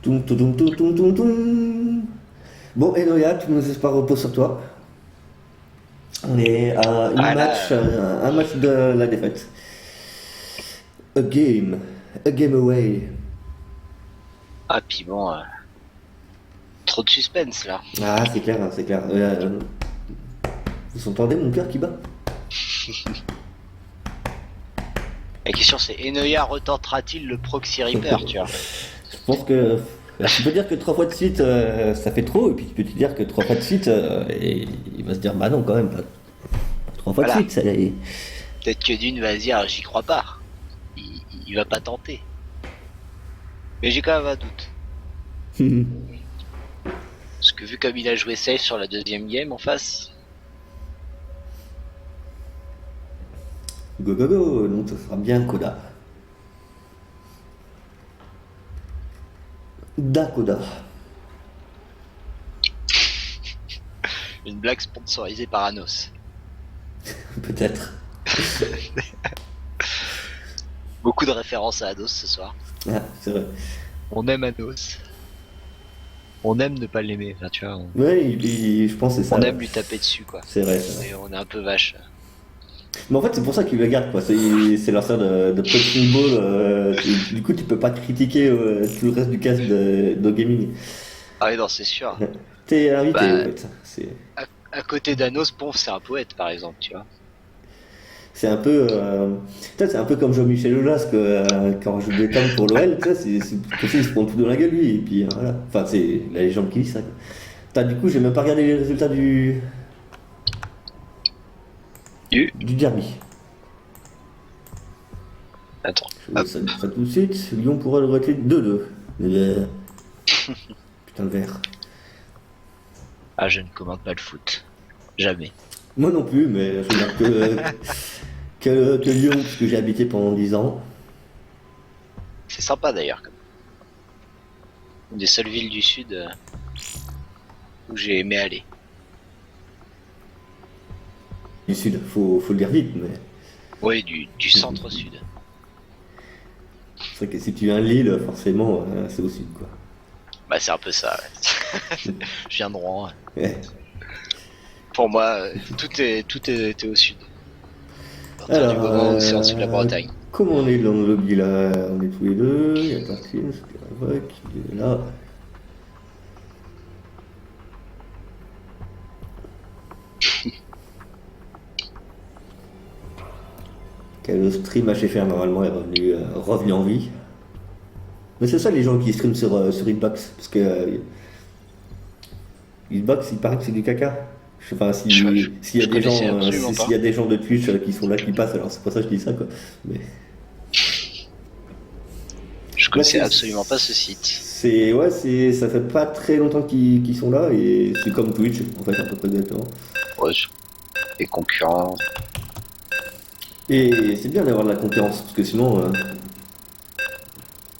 Toum, toum, toum, toum, toum, toum, toum. Bon, Enoya, tous nos espoirs reposent sur toi. On est à Ah, là, un match de la défaite. A game away. Ah, puis bon, trop de suspense là. Ah, c'est clair, c'est clair. Vous entendez mon cœur qui bat? La question c'est, Enoya retentera-t-il le Proxy Reaper, tu vois? Je pense que tu peux dire que 3 fois de suite ça fait trop, et puis tu peux te dire que 3 fois de suite et il va se dire bah non quand même pas 3 fois Voilà. de suite ça y est. Peut-être que d'une va se dire, j'y crois pas. Il va pas tenter. Mais j'ai quand même un doute. Parce que vu comme il a joué safe sur la deuxième game en face, Go go go, donc ça sera bien Coda. Dakoda. une blague sponsorisée par Anos. Peut-être. Beaucoup de références à Anos ce soir. Ah, c'est vrai. On aime Anos. On aime ne pas l'aimer, enfin, tu vois. Ouais, je pense que c'est ça. On aime lui taper dessus, quoi. C'est vrai, c'est vrai. Et on est un peu vache. Mais en fait, c'est pour ça qu'ils le gardent, quoi. C'est leur sort de punching ball. Du coup, tu peux pas critiquer tout le reste du cast de gaming. Ah oui, non, c'est sûr. T'es invité, Bah, en fait. À côté d'Anos, Ponf, c'est un poète, par exemple, tu vois. C'est un peu. Peut-être c'est un peu comme Jean-Michel Aulas quand on joue des temps pour l'OL. C'est comme ça, il se prend tout dans la gueule, lui. Et puis voilà. Enfin, c'est la légende qui dit ça. Du coup, j'ai même pas regardé les résultats du derby. Attends. Je vous ça tout de suite. Lyon pourra le racler 2-2. Putain de verre. Ah, je ne commente pas le foot. Jamais. Moi non plus, mais je regarde que Lyon, parce que j'ai habité pendant 10 ans. C'est sympa d'ailleurs. Une des seules villes du sud où j'ai aimé aller. Du sud, faut le dire vite, mais Oui, du centre-sud. c'est vrai que si tu viens de Lille, forcément, c'est au sud, quoi. Bah, c'est un peu ça, ouais. Je viens de Rouen. Ouais. Pour moi, tout est au sud. À partir du moment où c'est en dessous de la Bretagne. Comment on est dans le lobby là? On est tous les deux, il y a Tarkin, c'est vrai qu'il est là. le stream HFR normalement est revenu en vie. Mais c'est ça les gens qui streament sur Hitbox, parce que Hitbox il paraît que c'est du caca. Je sais pas s'il y a je des gens, connaissais absolument s'il y a des gens de Twitch qui sont là qui passent, alors c'est pour ça que je dis ça quoi. Mais Je connaissais c'est- absolument pas ce site. ça fait pas très longtemps qu'ils sont là et c'est comme Twitch en fait à peu près exactement. Ouais, les concurrents. Et c'est bien d'avoir de la concurrence parce que sinon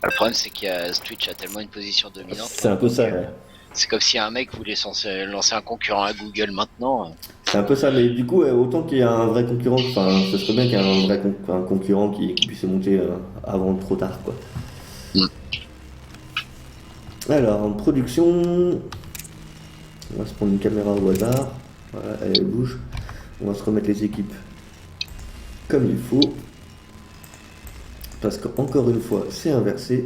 Le problème c'est qu'il y a Twitch a tellement une position dominante. c'est un peu ça. Ouais. C'est comme si un mec voulait lancer un concurrent à Google maintenant. C'est un peu ça, mais du coup, autant qu'il y a un vrai concurrent, enfin, ce serait bien qu'il y ait un concurrent qui puisse se monter avant trop tard, quoi. Mm. Alors, en production, on va se prendre une caméra au hasard. Voilà, elle bouge. On va se remettre les équipes comme il faut. Parce qu'encore une fois, c'est inversé.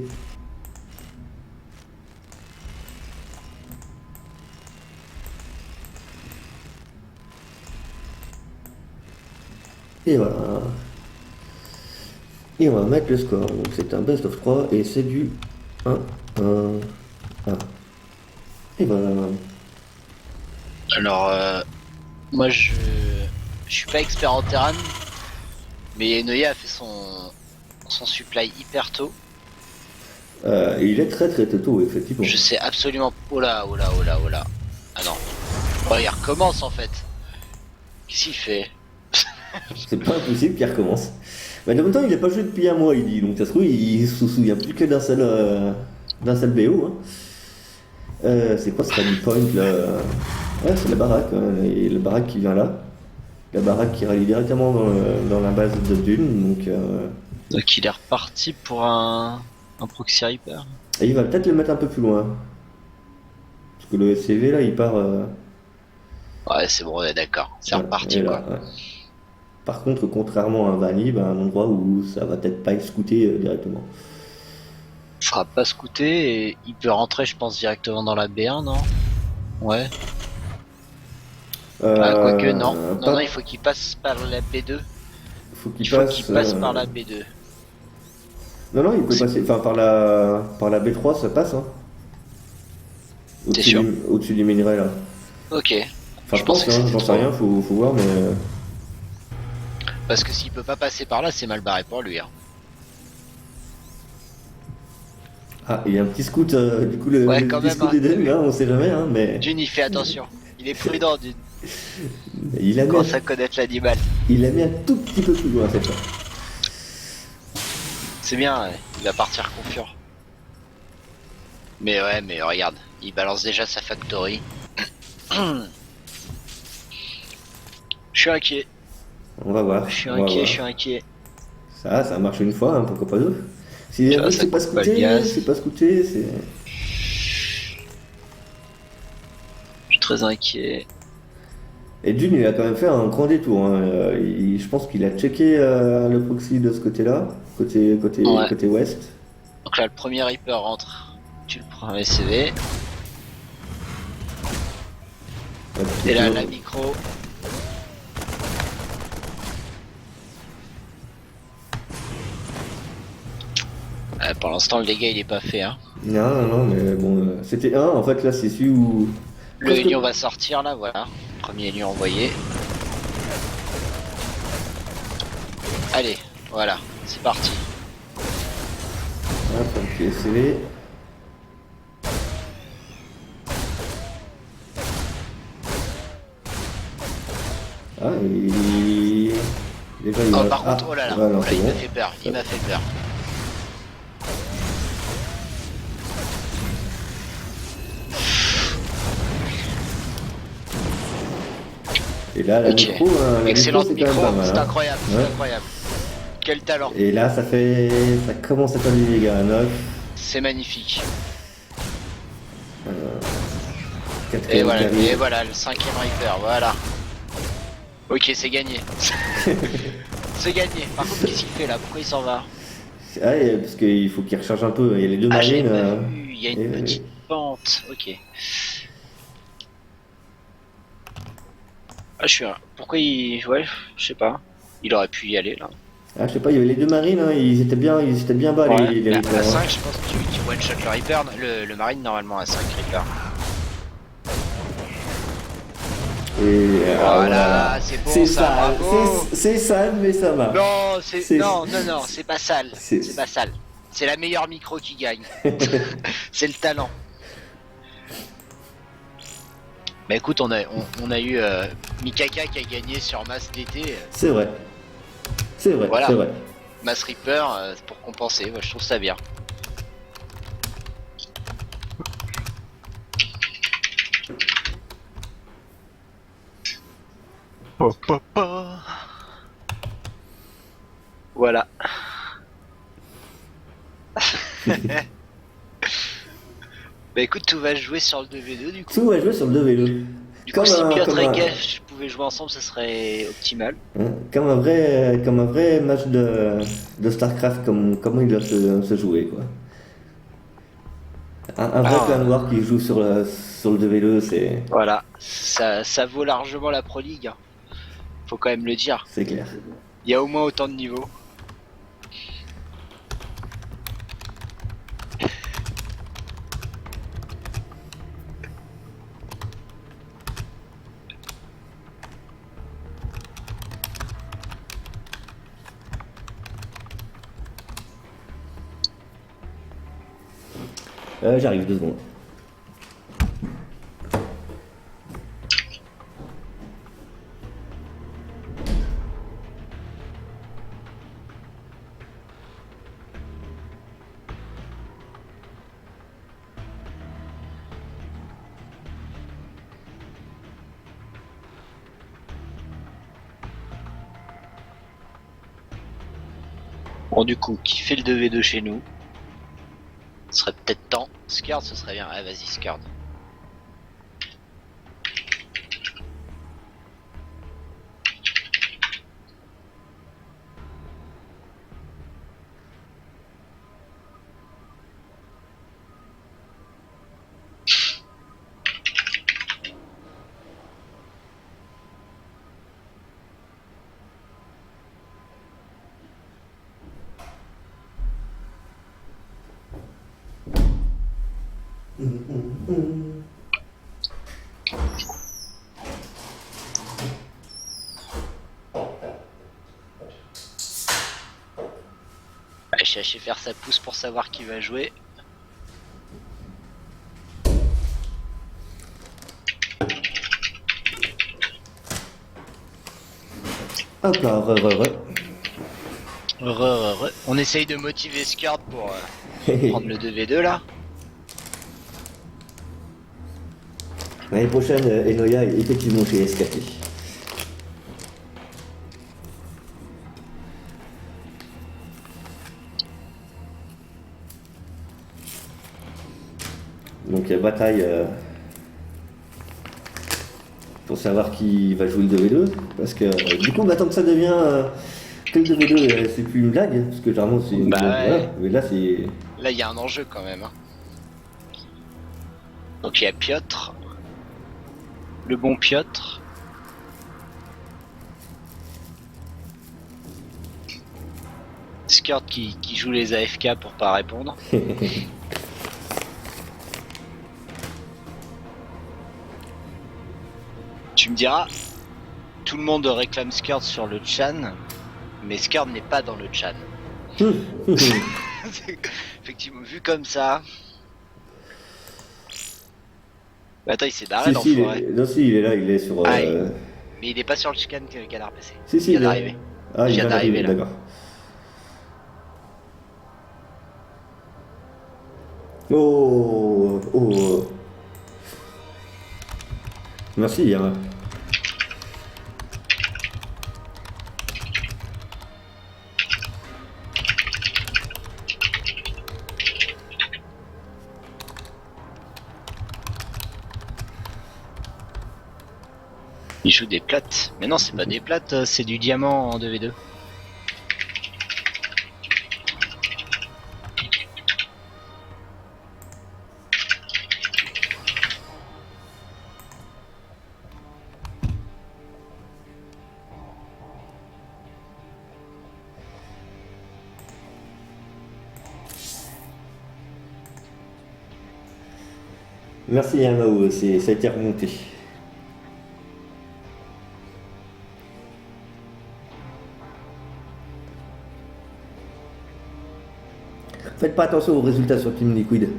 Et voilà. Et on va mettre le score. Donc c'est un best of 3 et c'est du 1, 1, 1. Et voilà. Alors, moi je suis pas expert en Terran, mais Noya a fait son supply hyper tôt. Et il est très très tôt, effectivement. Je sais absolument. Oh là, oh là, oh là, oh là. Ah non. Oh, il recommence en fait. Qu'est-ce qu'il fait? C'est pas impossible qu'il recommence. Mais en même temps, il a pas joué depuis un mois, il dit. Donc ça se trouve, il se souvient plus que d'un seul BO. Hein. C'est quoi ce rally point là? Ouais, c'est la baraque. Hein, et la baraque qui vient là. La baraque qui rallie directement dans la base de Dune. Donc il est reparti pour un proxy reaper. Et il va peut-être le mettre un peu plus loin. Parce que le SCV là, il part. Ouais, c'est bon, on est d'accord. C'est Ouais, reparti et là, quoi. ouais. Par contre, contrairement à un Vanille, un endroit où ça va peut-être pas être scouté directement. Il fera pas scouter et il peut rentrer, je pense, directement dans la B1, non? Ouais. Ah, quoique, non. Non, il faut qu'il passe par la B2. Faut Il faut qu'il passe par la B2. Non, il peut passer. Enfin, par la B3, ça passe. Hein. T'es sûr? Au-dessus du minerai là. Ok. Enfin, je pense, pensais que hein, c'était j'en sais trop. rien, faut voir, mais. Parce que s'il peut pas passer par là, c'est mal barré pour lui. Hein. Ah, il y a un petit scout, du coup, le Ouais, quand petit même, scout hein. d'Eden, là, on sait jamais, hein, mais. Dune, il fait attention. Il est prudent, Dune. Il a, Il mis commence un, à connaître l'animal. il a mis un tout petit peu plus loin cette fois. C'est bien, ouais. Il va partir confiant. Mais ouais, mais regarde, il balance déjà sa factory. Je suis inquiet, On va voir. je suis on va inquiet, voir. je suis inquiet. Ça marche une fois, hein, pourquoi pas deux. Si Tu vois, ça c'est pas coupe pas le scouté, gaz. c'est pas scouté, c'est. Je suis très inquiet. Et Dune, il a quand même fait un grand détour. Hein. Je pense qu'il a checké le proxy de ce côté-là, côté Ouais. ouest. Donc là, le premier Reaper rentre. Tu le prends un SCV. Et là, la micro. Pour l'instant, le dégât il est pas fait. Hein. Non, mais bon, c'était un. En fait, là, c'est celui où. Le Presque- union va sortir là, voilà. Premier union envoyé. Allez, voilà, c'est parti. Hop, un petit SCV. Ah, déjà, il Oh, va. par contre, oh là là, voilà, oh là, c'est il bon. m'a fait peur, il m'a fait peur. Et là, la Ok. micro, hein, la Excellente micro, c'est quand micro, même pas mal. c'est Hein. incroyable, c'est Ouais. incroyable. Quel talent, Et là, ça commence à faire du dégâts. 9, c'est magnifique. 4 Et voilà, le cinquième Reaper, voilà. Ok, c'est gagné. C'est gagné. Par contre, qu'est-ce qu'il fait là? Pourquoi il s'en va? Ah, parce qu'il faut qu'il recharge un peu. Il y a les deux Ah, j'ai marines. pas vu, il y a une et- petite pente. Ok. Ah, pourquoi il... Ouais, je sais pas. Il aurait pu y aller là. Ah, je sais pas, il y avait les deux marines, hein, ils étaient bien bas les Mais Reapers, à hein. 5, je pense que tu one shot le Reaper, le Marine normalement à 5 Reaper. Et Voilà, c'est bon C'est ça, sale, bravo. c'est sale, mais ça va. Non, c'est C'est, non, c'est pas sale, c'est, c'est pas sale. C'est la meilleure micro qui gagne. C'est le talent. Bah écoute, on a eu Mikaka qui a gagné sur Mass d'été. c'est vrai, c'est vrai, Voilà, c'est vrai. Mass Reaper pour compenser. Moi, je trouve ça bien. Voilà. Bah écoute, tout va jouer sur le 2v2 du coup. Tout va jouer sur le 2v2. Du coup, si Piotr et Gesh pouvaient jouer ensemble, ça serait optimal. comme un vrai match de StarCraft, comment il doit se jouer, quoi. Un vrai Ah, clan war qui joue sur le 2v2, voilà, ça vaut largement la Pro League, hein. Faut quand même le dire. c'est clair. Il y a au moins autant de niveaux. J'arrive 2 secondes. Bon, du coup, qui fait le 2v2 chez nous? Ce serait peut-être temps. Scard, ce serait bien. Ah, vas-y, Scard. Allez, chercher faire sa pousse pour savoir qui va jouer. Hop là, On essaye de motiver Scard pour prendre le 2v2 là. L'année prochaine, Enoya est effectivement chez SKT. Donc bataille pour savoir qui va jouer le 2v2. Parce que du coup, tant que ça devient que le 2v2, c'est plus une blague. Parce que généralement, c'est une Bah blague. ouais. Voilà. Mais là, c'est. Là, il y a un enjeu quand même, hein. Donc il y a Piotr. Le bon Piotr. Scard qui joue les AFK pour pas répondre. Tu me diras, tout le monde réclame Scard sur le Chan, mais Scard n'est pas dans le Chan. Effectivement, vu comme ça. Bah, attends, il s'est barré l'enfoiré. Non, si, il est là, il est sur. Ah, mais il est pas sur le Chican Canard PC. Si, il vient il est. d'arriver. Ah, Il vient d'arriver, là. d'accord. Oh, oh. Merci, Yama. Il joue des plates. Mais non, c'est pas des plates, c'est du diamant en 2v2. Merci Yamao, ça a été remonté. Faites pas attention aux résultats sur Team Liquid.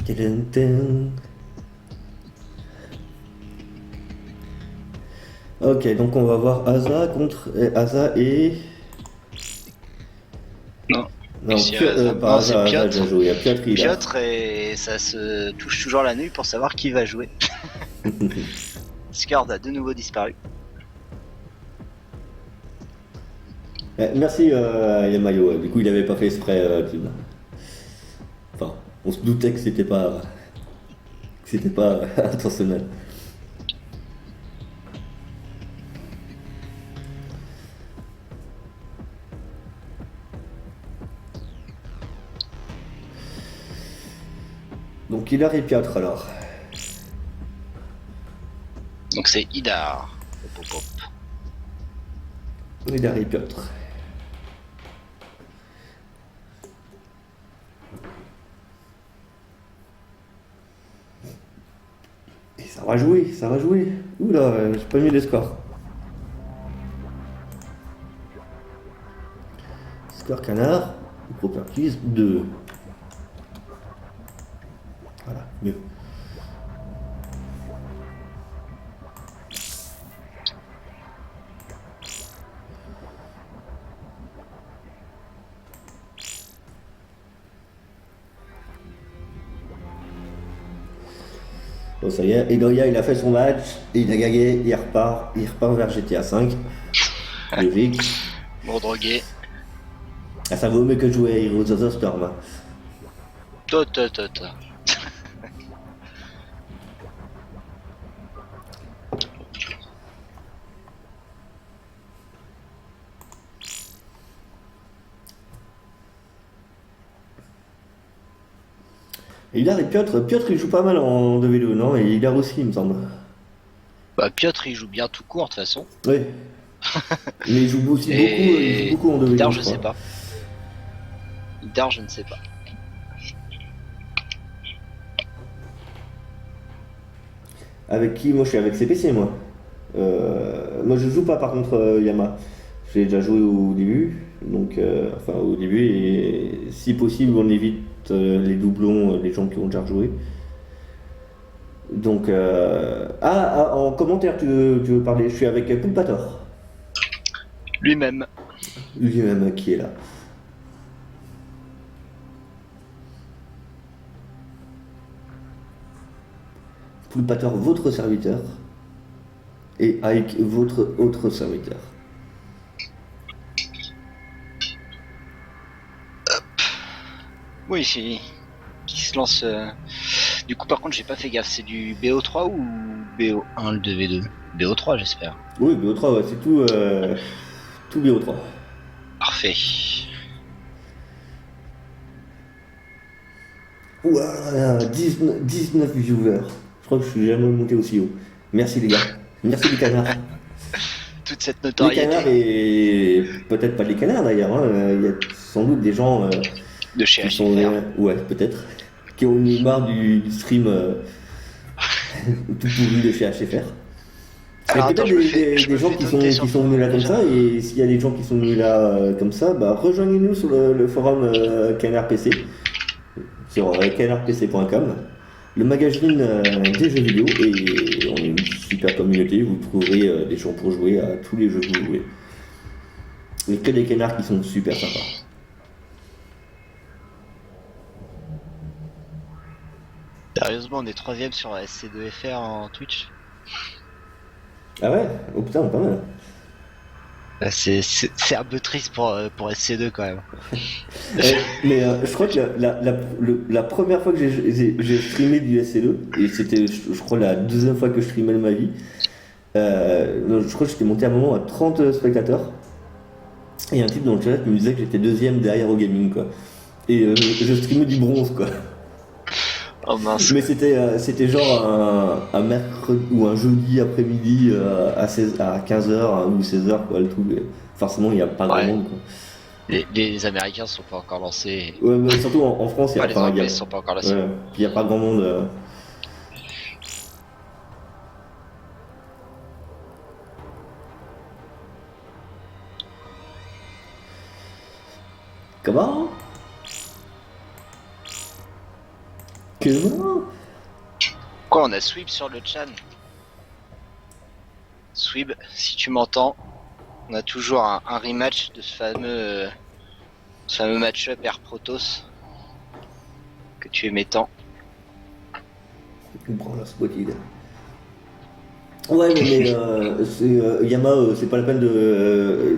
Tadam. Ok, donc on va voir Asa contre Asa et... Non. Non, C'est Piotr, Asa. pas Non, Asa, c'est Asa, Piotr. bien joué. Il y a Piotr, il a- Piotr, et ça se touche toujours la nuit pour savoir qui va jouer. Scard a de nouveau disparu. Merci Yamayo, du coup il avait pas fait exprès, Tim. Enfin, on se doutait que c'était pas intentionnel. Donc il et Piotr alors. Donc c'est Idar. Hop, hop, hop. Il et Piotr. Et ça va jouer, ça va jouer. Oula, j'ai pas mis les scores. Score canard, properties 2. Voilà, mieux. Bon, ça y est, Edoya il a fait son match, il a gagné, il repart vers GTA 5. Logique. Bon drogué. Ah, ça vaut mieux que jouer à Heroes of the Storm. Hein. Ta. Et Hilar et Piotr il joue pas mal en 2v2, non? Et Hilar aussi il me semble. Bah Piotr il joue bien tout court de toute façon. Oui. Mais il joue aussi Et beaucoup en 2v2. Idar je crois. sais pas. Idar je ne sais pas. Avec qui? Moi je suis avec CPC moi. Moi je joue pas par contre Yama. J'ai déjà joué au début. Donc enfin au début et si possible on évite les doublons, les gens qui ont déjà joué. Donc en commentaire tu veux parler? Je suis avec Pulpator. Lui-même. Lui-même qui est là. Pulpator, votre serviteur. Et Ike, votre autre serviteur. Oui, qui se lance. Du coup, par contre, j'ai pas fait gaffe. C'est du BO3 ou BO1 le 2v2? BO3, j'espère. Oui, BO3, ouais, c'est tout, tout BO3. Parfait. Ouah, 19 viewers. Je crois que je suis jamais monté aussi haut. Merci les gars. Merci les canards. Toute cette Les notoriété canards et peut-être pas les canards d'ailleurs. Hein. Il y a sans doute des gens de chez qui sont, HFR. ouais, peut-être, qui ont eu marre du stream tout pourri de chez HFR. Alors, Et peut-être attends, je me fais des gens taunter sur qui sont venus là comme ça, et s'il y a des gens qui sont venus là comme ça, bah rejoignez-nous sur le forum Canard PC, sur canardpc.com, le magazine des jeux vidéo, et on est une super communauté, vous trouverez des gens pour jouer à tous les jeux que vous voulez. Et que des canards qui sont super sympas. Sérieusement, on est 3ème sur SC2FR en Twitch. Ah ouais? Oh putain, pas mal. C'est un peu triste pour SC2 quand même. Mais je crois que la première fois que j'ai streamé du SLE, et c'était je crois la deuxième fois que je streamais de ma vie, je crois que j'étais monté à un moment à 30 spectateurs, et un type dans le chat me disait que j'étais deuxième derrière au gaming quoi. Et je streamais du bronze quoi. Oh mince. Mais c'était genre un mercredi ou un jeudi après-midi à 15h ou 16h quoi le tout. Et forcément il n'y a pas grand Ouais. monde quoi. Les Américains sont pas encore lancés. Ouais, mais surtout en France il y a Enfin, les pas Anglais sont pas encore lancés. ouais, puis il y a pas grand monde. Comment? Comment? Quoi, on a Sweep sur le chat? Sweep, si tu m'entends, on a toujours un rematch de ce fameux match-up Air Protoss que tu aimais tant. Il prend la spotted. Ouais, mais Yama, c'est pas la peine de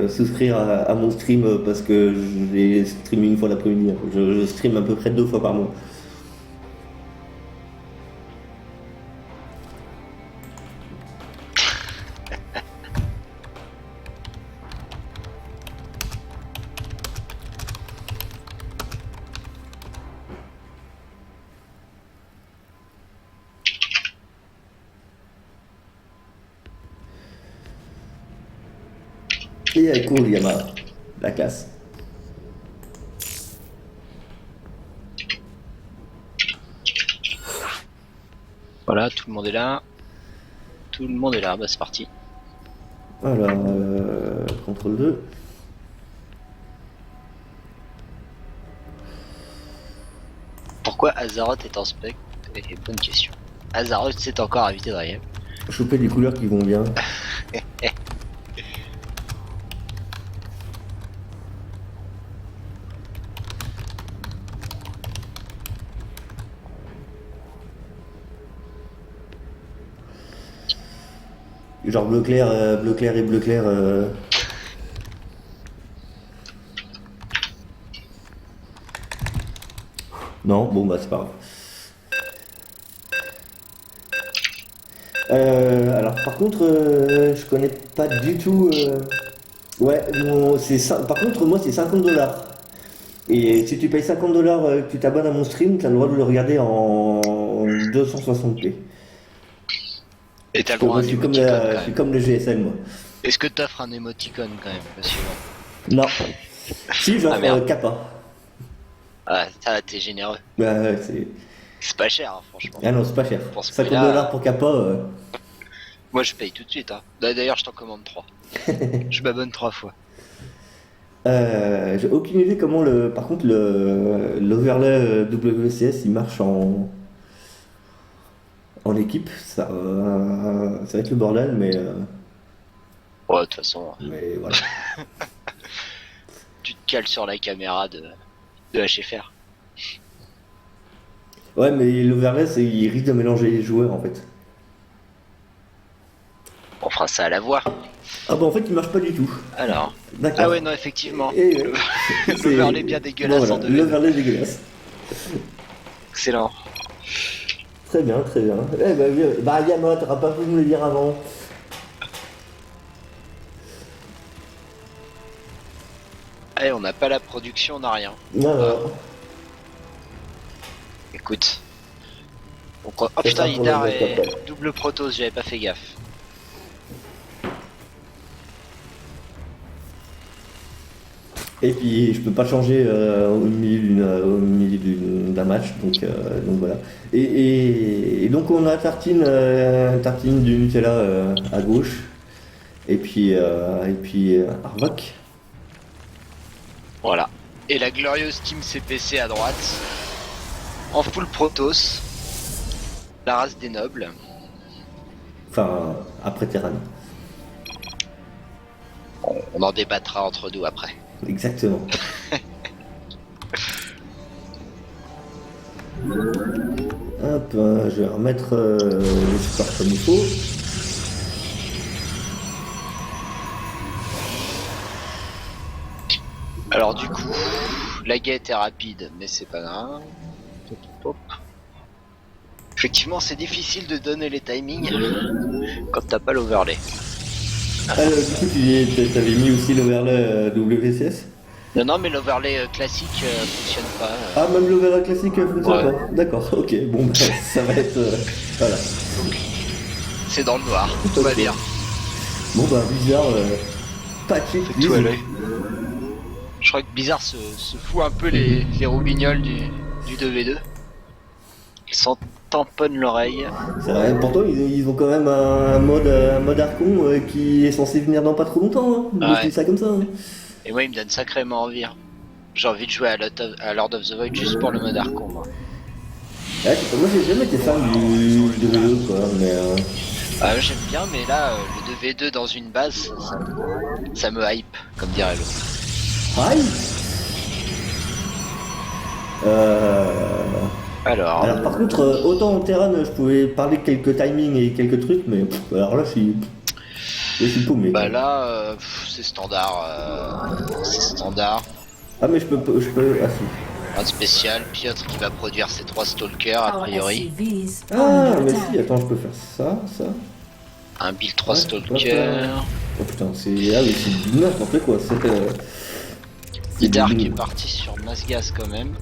souscrire à mon stream parce que j'ai streamé une fois l'après-midi. Je stream à peu près 2 fois par mois. Et elle court, Yama. La classe. Voilà, tout le monde est là. Tout le monde est là, bah c'est parti. Alors, contrôle 2. Pourquoi Azeroth est en spec? Bonne question. Azeroth s'est encore invité dans la game. Choper des couleurs qui vont bien. Genre bleu clair et bleu clair. Non, bon bah c'est pas grave. Alors par contre, je connais pas du tout. Ouais, par contre moi c'est 50$. Et si tu payes 50$, que tu t'abonnes à mon stream, tu as le droit de le regarder en 260p. Et t'as le droit à Moi un je suis comme, émoticône quand je suis même. comme le GSL moi. Est-ce que t'offres un émoticône quand même, monsieur? Non. Si j'offre Ah, merde. Kappa. Ah, ça, t'es généreux. Bah ouais, c'est. C'est pas cher, hein, franchement. Ah non, c'est pas cher. Pour ce 50$ prix-là, pour Kappa. Moi, je paye tout de suite. Hein. D'ailleurs, je t'en commande 3. Je m'abonne 3 fois. J'ai aucune idée comment par contre l'overlay WCS il marche en équipe. Ça va être le bordel, Ouais, de toute façon, mais voilà. tu te cales sur la caméra de HFR. Ouais, mais l'overlay, il risque de mélanger les joueurs en fait. On fera ça à la voix. Ah bah en fait, il marche pas du tout. Alors. D'accord. Ah ouais, non, effectivement. Et, L'overlay bien dégueulasse en 2. L'overlay dégueulasse. Excellent. Très bien, très bien. Eh bah Yama, t'auras pas pu me le dire avant. Allez, on n'a pas la production, on n'a rien. Non, non. Écoute. Donc, oh Ça putain, sera pour Idar le est desktop. double protos, j'avais pas fait gaffe. Et puis je peux pas changer au milieu d'un match, donc voilà. Et donc on a tartine du Nutella à gauche, et puis Arvoc. Voilà. Et la glorieuse team CPC à droite. En full protos. La race des nobles. Enfin après Terran. On en débattra entre nous après. Exactement. Hop, je vais remettre le support comme il faut. Alors du coup, la guette est rapide, mais c'est pas grave. Pop, pop. Effectivement, c'est difficile de donner les timings quand t'as pas l'overlay. Ah, du coup, t'avais mis aussi l'overlay WCS? Non, mais l'overlay classique fonctionne pas. Ah, même l'overlay classique fonctionne Ouais. pas. D'accord, ok, bon, bah, ça va être. Voilà. C'est dans le noir, tout va Ok. bien. Bon, bah, bizarre, patché, Fait tout à l'œil. Je crois que Blizzard se fout un peu les roubignoles du 2v2. Ils s'en tamponnent l'oreille. C'est vrai, pourtant, ils ont quand même un mode Archon qui est censé venir dans pas trop longtemps. Hein. Ah Je dis ouais. ça comme ça. Hein. Et moi, il me donne sacrément envie. Hein. J'ai envie de jouer à Lord of the Void juste pour le mode Archon, moi. Ouais, je sais pas, moi, j'ai jamais été fan du 2v2, quoi, mais. Ah, j'aime bien, mais là, le 2v2 dans une base, ça me hype, comme dirait l'autre. Aïe Alors, Alors par contre, autant en Terran, je pouvais parler de quelques timings et quelques trucs, mais alors là, je suis paumé. bah là, c'est standard. C'est standard. Ah mais je peux, ah si. Un spécial, Piotr qui va produire ses 3 stalkers, a Our priori. SCVs are Ah under mais attack. si, attends, je peux faire ça. Un build 3 Ouais, stalkers. Oh putain, c'est ah oui, c'est n'importe quoi. C'est Dark du- est parti sur Masgas quand même.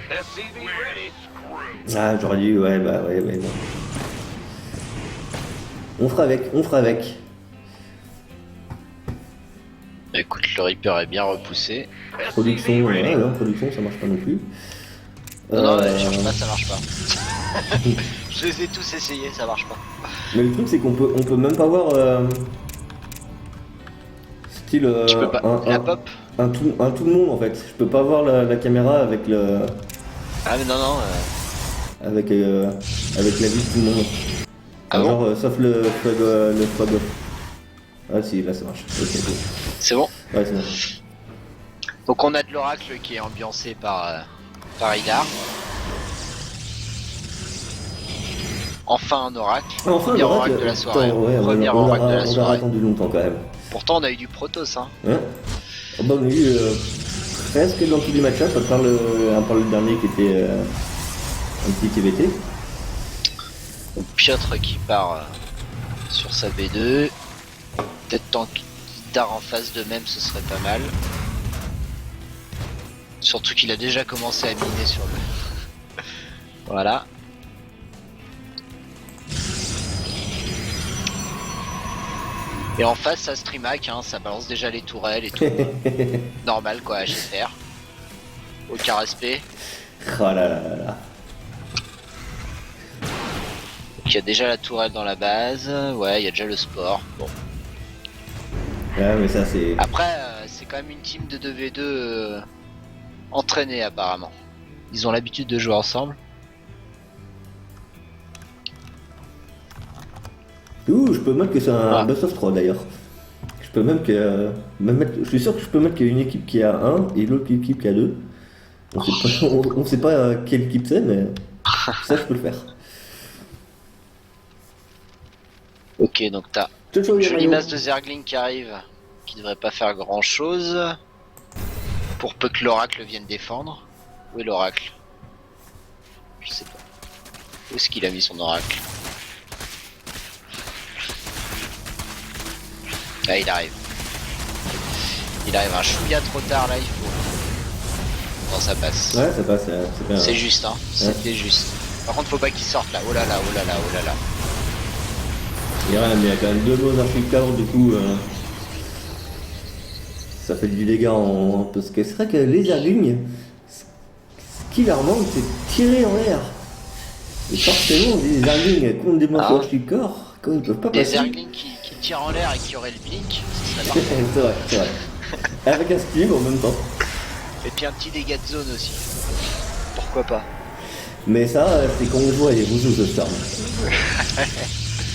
SCV ready. Ah j'aurais dit ouais bah ouais non. On fera avec. Écoute, le Reaper est bien repoussé. Production, SCV ready. ouais, non, production ça marche pas non plus. Non, Euh, cherche pas, ça marche pas. Je les ai tous essayés, ça marche pas. Mais le truc c'est qu'on peut même pas voir style Tu peux pas. La pop. un tout le monde en fait. Je peux pas voir la caméra avec le Ah, mais non. avec la vue de tout le monde. Ah bon Genre sauf le fog off. Ah si là ça marche. Ok cool. C'est bon. Ouais c'est bon. Donc on a de l'oracle qui est ambiancé par Idar. Enfin un oracle. Ah, enfin Premier l'oracle, oracle de la soirée. putain, ouais, Premier on oracle de la aura soirée. attendu longtemps quand même. Pourtant on a eu du Protoss hein. Hein Ah bah, on a eu presque dans tous les match-ups, à part le dernier qui était un petit TVT. Donc Piotr qui part sur sa B2. Peut-être tant qu'Idar en face de même ce serait pas mal. Surtout qu'il a déjà commencé à miner sur le... Voilà. Et en face ça streamac, hein, ça balance déjà les tourelles et tout. Normal quoi, HFR. Aucun respect. Oh là là là là. Donc il y a déjà la tourelle dans la base. Ouais, il y a déjà le sport. Bon. Ouais mais ça c'est... Après, c'est quand même une team de 2v2 entraînée apparemment. Ils ont l'habitude de jouer ensemble. Ouh, je peux mettre que c'est un Ah. best of 3 d'ailleurs. Je peux même que... je suis sûr que je peux mettre qu'il y a une équipe qui a 1 et l'autre équipe qui a 2. On sait pas quelle équipe c'est, mais ça je peux le faire. Ok, donc t'as Ciao, ciao, une jolie Yamayo. masse de Zergling qui arrive, qui devrait pas faire grand chose. Pour peu que l'oracle vienne défendre. Où est l'oracle? Je sais pas. Où est-ce qu'il a mis son oracle? Ah, il arrive. Il arrive un chouïa trop tard là, il faut. Non, ça passe. Ouais, ça passe, c'est bien. C'est juste, hein. C'était juste. Par contre, faut pas qu'il sorte là. Oh là là, oh là là, oh là là. Il y a quand même 2 mots d'architecture, du coup, ça fait du dégât en... Parce que c'est vrai que les Zerglings, ce qui leur manque, c'est tirer en l'air. Et forcément, des Zerglings contre des morceaux d'architecture, quand ils peuvent pas Des passer... Zerglings qui tirent en l'air et qui auraient le blink, ce serait parfait. c'est vrai. Avec un steam en même temps. Et puis un petit dégât de zone aussi. Pourquoi pas? Mais ça, c'est quand on joue à les Rousseau de Storm.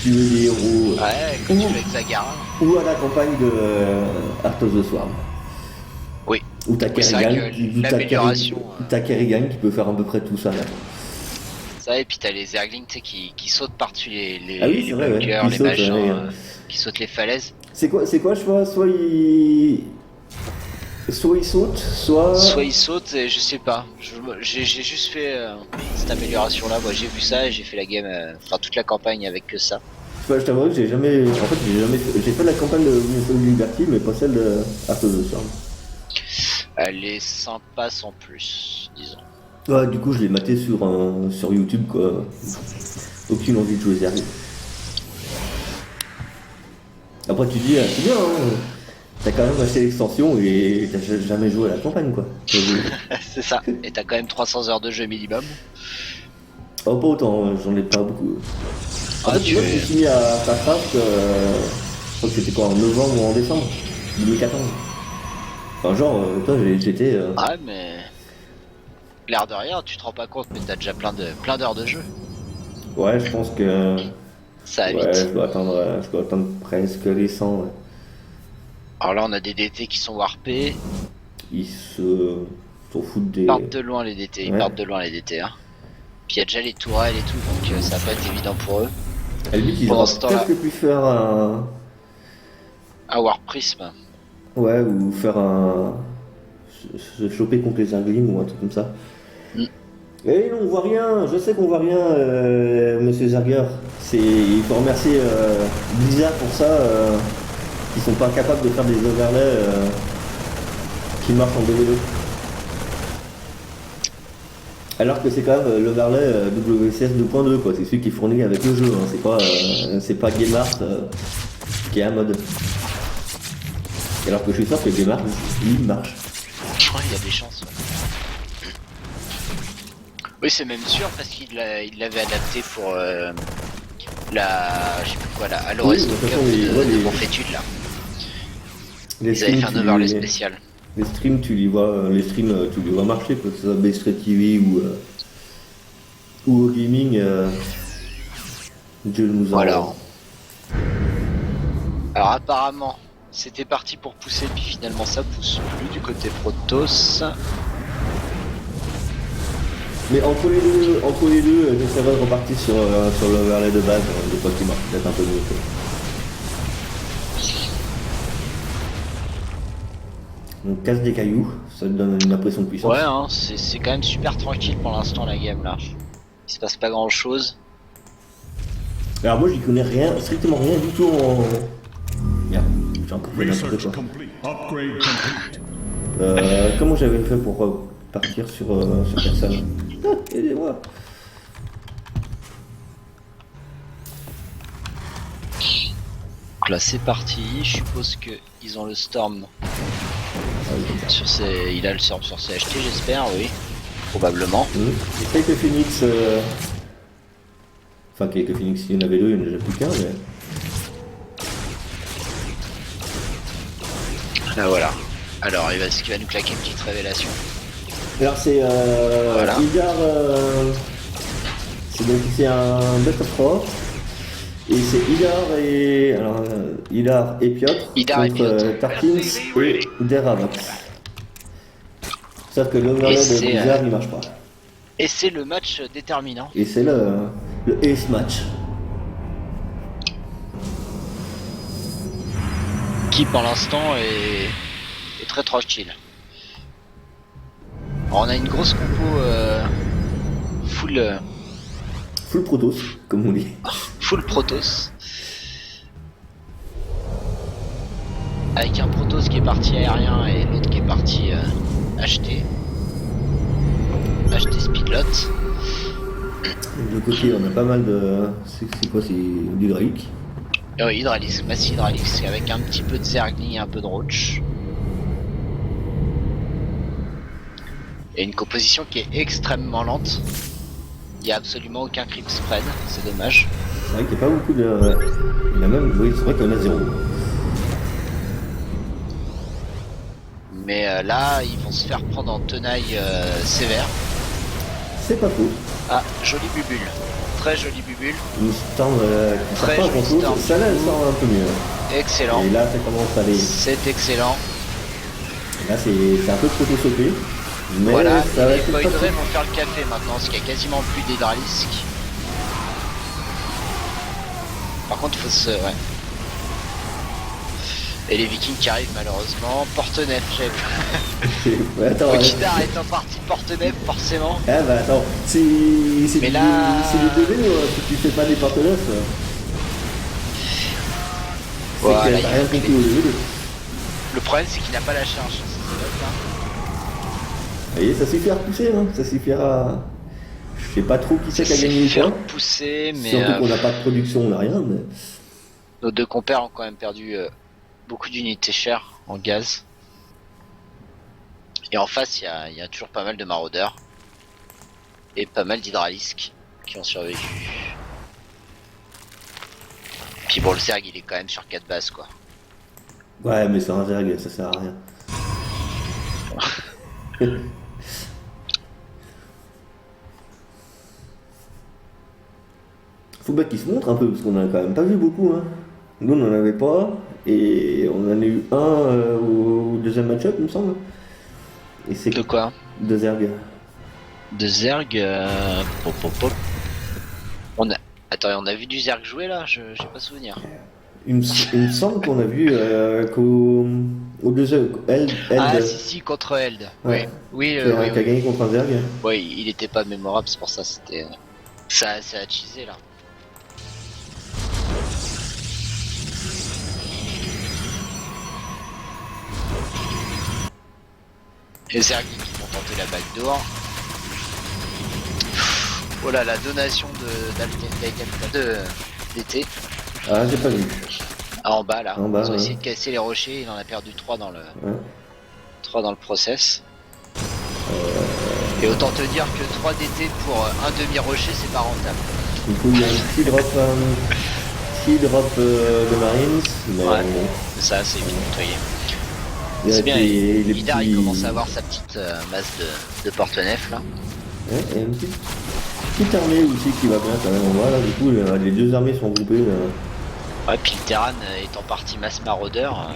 tu veux des héros. Ouais, quand tu joues avec Zagara. Ou à la campagne de Art of the Swarm. Oui. Où t'as Oui, c'est vrai Kerrigan, que l'amélioration, t'as Kerrigan qui peut faire à peu près tout ça là. Ça, et puis t'as les Zerglings, tu sais, qui sautent par-dessus les, Ah oui, les c'est vrai, ouais. bunkers, Ils les sautent, machins, ouais. qui sautent les falaises. C'est quoi, je vois, soit il saute, Soit ils sautent, et je sais pas. J'ai juste fait cette amélioration-là. Moi, j'ai vu ça et j'ai fait la game, enfin toute la campagne avec que ça. Je t'avoue que j'ai jamais. En fait, j'ai fait la campagne de Wings of Liberty, mais pas celle de Art of the Swarm. Elle est sympa sans plus, disons. Ouais, du coup, je l'ai maté sur YouTube, quoi. Aucune envie de jouer Zerg. Après, tu dis, c'est bien, hein. T'as quand même acheté l'extension et t'as jamais joué à la campagne, quoi. C'est ça. Et t'as quand même 300 heures de jeu minimum. Oh, pas autant, j'en ai pas beaucoup. En fait, tu moi, je me suis mis à StarCraft, je crois que c'était quoi, en novembre ou en décembre 2014. Enfin, genre, toi, j'étais. Ouais, mais. L'air de rien, tu te rends pas compte, mais t'as déjà plein d'heures de jeu. Ouais, je pense que. Ça va Ouais, vite. je dois attendre presque les 100, ouais. Alors là, on a des DT qui sont warpés. Ils s'en foutent des. Ils partent de loin les DT, ils Ouais. partent de loin les DT. Hein. Puis il y a déjà les tourelles et tout, donc ça va pas être évident pour eux. À la limite, ils Pendant auraient ce temps-là. presque pu faire un. Un Warp Prism. Ouais, ou faire un. Se choper contre les Zerglings ou un truc comme ça. Mm. Eh non, on voit rien, je sais qu'on voit rien, monsieur Zerger. Il faut remercier Blizzard pour ça, qu'ils sont pas capables de faire des overlays qui marchent en DVD. Alors que c'est quand même l'overlay WCS 2.2, quoi, c'est celui qui est fourni avec le jeu, hein. C'est pas GameArt qui est un mode. Alors que je suis sûr que GameArt, lui, marche. Je crois qu'il y a des chances. Ouais. Oui, c'est même sûr parce qu'il l'avait adapté pour je sais plus quoi là, à Oui, l'Orest de toute Cup façon, de Bonfétude là. Les Ils avaient streams, fait un tu overlay les- spécial. Les streams, tu les vois marcher, que ce soit Base Street TV ou au gaming. Dieu nous en. Voilà. Alors apparemment, c'était parti pour pousser, puis finalement ça pousse plus du côté Protoss. Mais entre les deux, j'essaierai de repartir sur l'overlay de base, des fois qui marche peut-être un peu mieux. On casse des cailloux, ça te donne une impression de puissance. Ouais, hein, c'est quand même super tranquille pour l'instant la game là. Il se passe pas grand chose. Alors moi j'y connais rien, strictement rien du tout en. Merde, j'ai encore fait n'importe Research quoi. complete. Upgrade complete. Comment j'avais fait pour partir sur personne? Ah, aidez-moi. Donc là c'est parti, je suppose que ils ont le Storm sur ses. Il a le Storm sur ses HT j'espère, oui. Probablement. Et quelques Phoenix. Enfin, quelques Phoenix, il y en avait deux, il n'y en a déjà plus qu'un, mais. Là voilà. Alors est-ce qu'il va nous claquer une petite révélation? Alors, c'est. Voilà. Idar. C'est un Best of 3. Et c'est Idar et. Alors, Idar et Piotr. Idar et contre Piotr. Tarkins et Deravax. Sauf que l'overlay Et de c'est, Blizzard, il marche pas. Et c'est le match déterminant. Et c'est le Ace Match. Qui pour l'instant est très tranquille. Alors, on a une grosse compo full Full Protoss, comme on dit. full Protoss. Avec un Protoss qui est parti aérien et l'autre qui est parti acheter Speedlot. De l'autre côté, on a pas mal de. C'est quoi? C'est l'hydraulique. Hydralix, masse Hydralix avec un petit peu de Zergling et un peu de Roach. Et une composition qui est extrêmement lente. Il n'y a absolument aucun creep spread, c'est dommage. C'est vrai qu'il n'y a pas beaucoup de. Ouais. Il y en a même. Oui, c'est vrai qu'il y en a zéro. Mais là, ils vont se faire prendre en tenaille sévère. C'est pas faux. Ah, jolie bubule. très jolie bubule. Une storm qui sort Très pas jolie grand chose. storm. Ça là, elle sort un peu mieux. Excellent. Et là, ça commence à aller. C'est excellent. Là, c'est un peu proto-sauté. Mais Voilà, ça va les être Void facile. Ray vont faire le café maintenant, parce qu'il y a quasiment plus d'hydralisque. Par contre, il faut se... Ouais. Et les Vikings qui arrivent malheureusement. Porte-nef, j'ai vu. Ouais, attends, ouais. Okidar est en partie porte-nef, forcément. Ah bah attends, c'est Mais là- c'est du DV, si tu fais pas des porte-neufs. C'est Voilà, que il t'as y a rien une compris clé. au DV2. Le problème, c'est qu'il n'a pas la charge. Vous voyez, ça suffit à repousser, hein. Ça suffira. Je sais pas trop qui c'est qui a gagné le faire point. pousser, mais Surtout qu'on n'a pas de production, on n'a rien. Mais... nos deux compères ont quand même perdu beaucoup d'unités chères en gaz. Et en face, il y a toujours pas mal de maraudeurs. Et pas mal d'hydralisques qui ont survécu. Puis bon, le Zerg, il est quand même sur 4 bases, quoi. Ouais, mais c'est un Zerg, ça sert à rien. Faut bien qu'il se montre un peu, parce qu'on en a quand même pas vu beaucoup. Hein. Nous, on n'en avait pas, et on en a eu un au deuxième match-up, il me semble. Et c'est De quoi? de Zerg. De Zerg, pop, pop, pop. Attends, on a vu du Zerg jouer là? J'ai pas souvenir. Il me semble qu'on a vu au deuxième. Eld, Ah si, contre Eld. Ouais. Oui, qui a gagné contre un Zerg. oui, il était pas mémorable, c'est pour ça, c'était... Ça a cheesé là. Les Zerg qui vont tenter la backdoor. Oh là, la donation d'été. Ah, j'ai pas vu. En bas là. En bas, Ils ont ouais. essayé de casser les rochers, il en a perdu 3 dans le, Ouais. 3 dans le process. Et autant te dire que 3 DT pour un demi-rocher, c'est pas rentable. Du coup, il y a un petit drop de Marines, mais Ouais. bon. Ça, c'est vite nettoyé. Il y a C'est bien, les Idar petits- il commence à avoir sa petite masse de porte-nef là. Ouais, et une petite armée aussi qui va bien quand même. Voilà, du coup, les deux armées sont groupées. Ouais, puis le Terran est en partie masse maraudeur.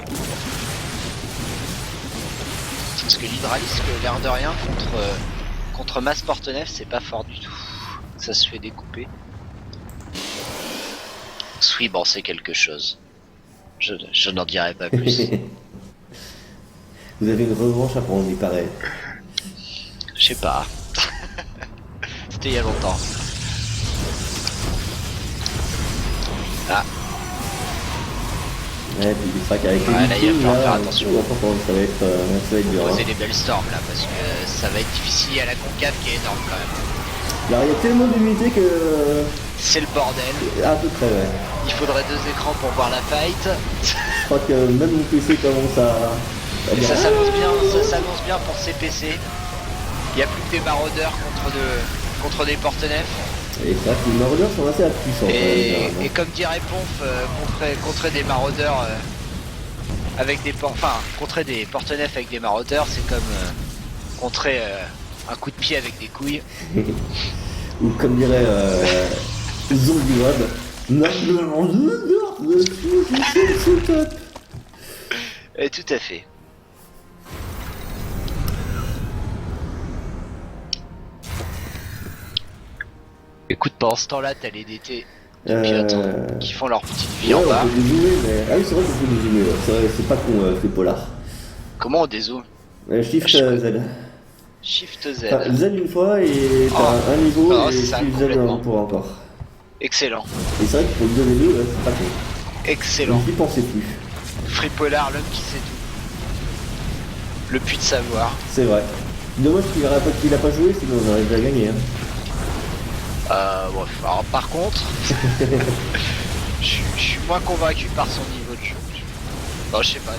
Parce que l'hydralisque, l'air de rien, contre masse porte-nef, c'est pas fort du tout. Ça se fait découper. Sweep en sait quelque chose. Je n'en dirai pas plus. Vous avez une revanche à prendre, il paraît. Je sais pas. C'était il y a longtemps. Ah, Ouais, puis c'est vrai qu'avec les Ouais, là, il va Vikings, falloir faire attention. ça va être dur. poser Hein. les belles storms là, parce que ça va être difficile. Il y a la concave qui est énorme quand même. Alors, il y a tellement d'unités que. C'est le bordel. À peu près, ouais. Il faudrait 2 écrans pour voir la fight. Je crois que même mon PC commence à Et dire, ça s'annonce bien pour ces PC. Il n'y a plus que des maraudeurs contre des porte-nefs. Et c'est vrai que les maraudeurs sont assez puissants. Et comme dirait Ponf, contrer des maraudeurs avec des contrer des porte-nefs avec des maraudeurs, c'est comme contrer un coup de pied avec des couilles. Ou comme dirait Zombie Web, Et tout à fait. Écoute, pendant ce temps-là, t'as les DT de pilotes qui font leur petite vie en ouais, bas. on peut dézoomer, mais... Ah oui, c'est vrai qu'on peut dézoomer, ouais. C'est vrai, c'est pas con, c'est polar. Comment on dézoome? Shift Je sais Z. Shift Z. Enfin, Z une fois et t'as Oh. un niveau Oh, et c'est ça, Shift Z complètement. pour encore. Excellent. Et c'est vrai que pour le 2 et 2, c'est pas con. Excellent. J'y pensais plus. Free Polar, l'homme qui sait tout. Le puits de savoir. C'est vrai. Dommage qu'il a pas joué, sinon on aurait déjà gagné. Hein. Ouais. Alors, par contre, je suis moins convaincu par son niveau de jeu. Bon, je sais pas.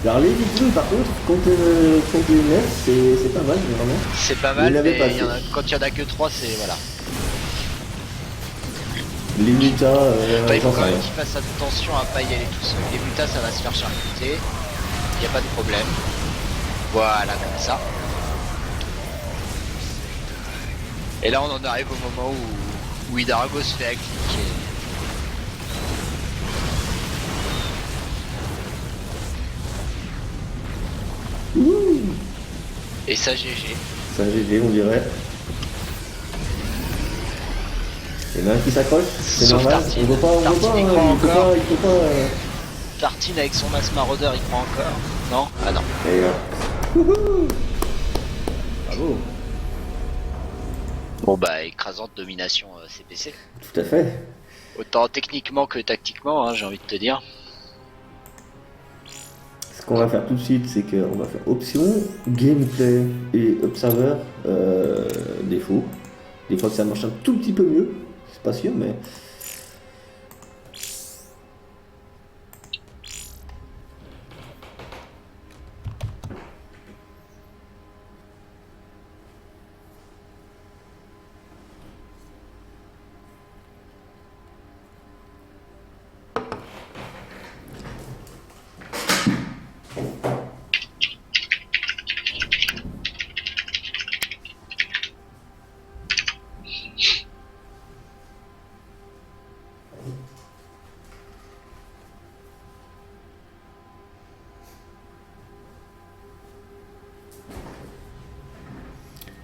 Alors les Vikings par contre, contre les Nets, c'est pas mal vraiment. C'est pas Il mal, l'avait mais passé. quand il y en a que 3, c'est voilà. Les Mutas, Enfin, il faut j'en quand sais même rien. qu'il fasse attention à pas y aller tout seul. Les mutas, ça va se faire charcuter. Y a pas de problème. Voilà, comme ça. Et là, on en arrive au moment où Hidarago se fait cliquer. Et ça, GG. C'est un GG, on dirait. Il y en a un qui s'accroche, c'est Sauf normal. Tartine. On veut pas, Tartine, il il croit faut encore. pas, il faut pas. Tartine avec son masque maraudeur, il croit encore. Non? Ah non. Et wouhou. Bravo. Bon bah, écrasante domination CPC. Tout à fait. Autant techniquement que tactiquement, hein, j'ai envie de te dire. Ce qu'on va faire tout de suite, c'est qu'on va faire option, gameplay et observer, défaut. Des fois que ça marche un tout petit peu mieux, c'est pas sûr, mais.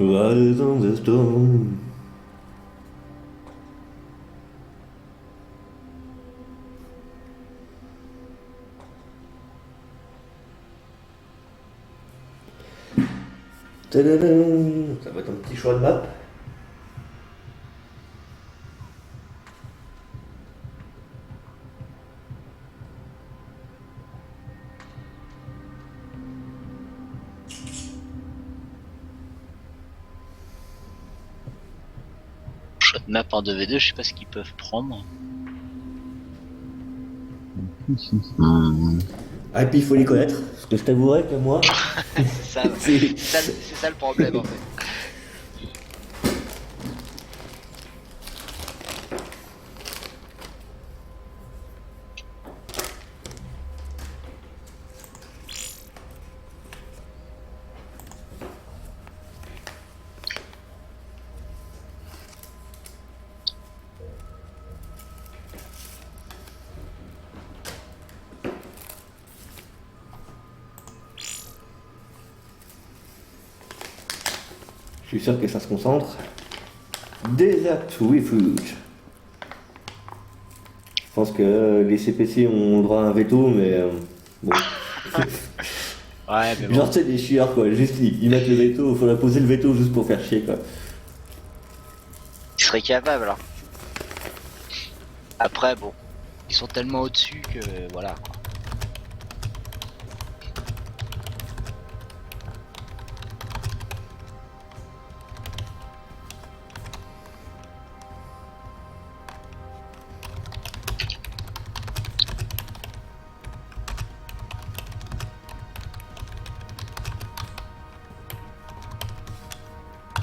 Rise on the storm. Tadadam. Ça va être un petit choix de map. Shot map en 2v2, je sais pas ce qu'ils peuvent prendre. Ah, et puis il faut les connaître, parce que je t'avouerai que moi. C'est ça le problème en fait. Je suis sûr que ça se concentre. Desert Refuge. Je pense que les CPC ont le droit à un veto, mais bon. Ouais, mais bon. Genre, tu sais, des chieurs, quoi. Juste, ils mettent le veto, il faudrait poser le veto juste pour faire chier, quoi. Ils seraient capables alors. Après, bon. Ils sont tellement au-dessus que voilà. Quoi.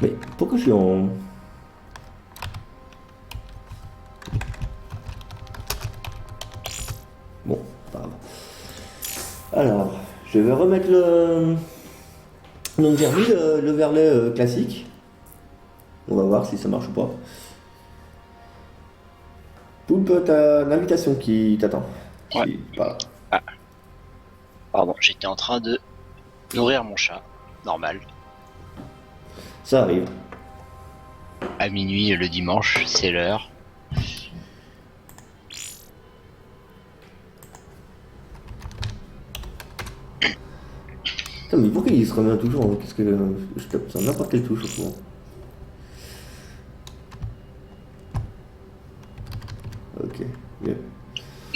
Mais pourquoi je suis en. Bon, pas grave. Alors, je vais remettre le. Donc j'ai remis le verlet classique. On va voir si ça marche ou pas. Poulpe, t'as l'invitation qui t'attend. Ouais. Voilà. Pardon, j'étais en train de nourrir mon chat. Normal. Ça arrive. À minuit le dimanche, c'est l'heure. Putain, mais pourquoi il se remet toujours hein? Qu'est-ce que. Je tape sur n'importe quelle touche au fond. Ok, mieux.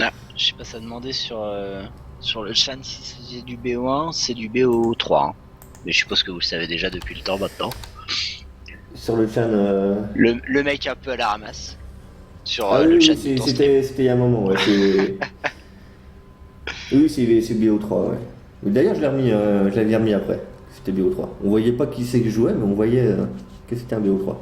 Ah, je sais pas, ça demandait sur le chat si c'est du BO1, c'est du BO3. Hein. Mais je suppose que vous le savez déjà depuis le temps maintenant. Sur le chan. Le mec un peu à la ramasse. Sur Ah le oui, chat oui, de ton stream. c'était il y a un moment, ouais. Oui, c'est BO3, ouais. Mais d'ailleurs, je l'avais remis après. C'était BO3. On voyait pas qui c'est que je jouais, mais on voyait que c'était un BO3.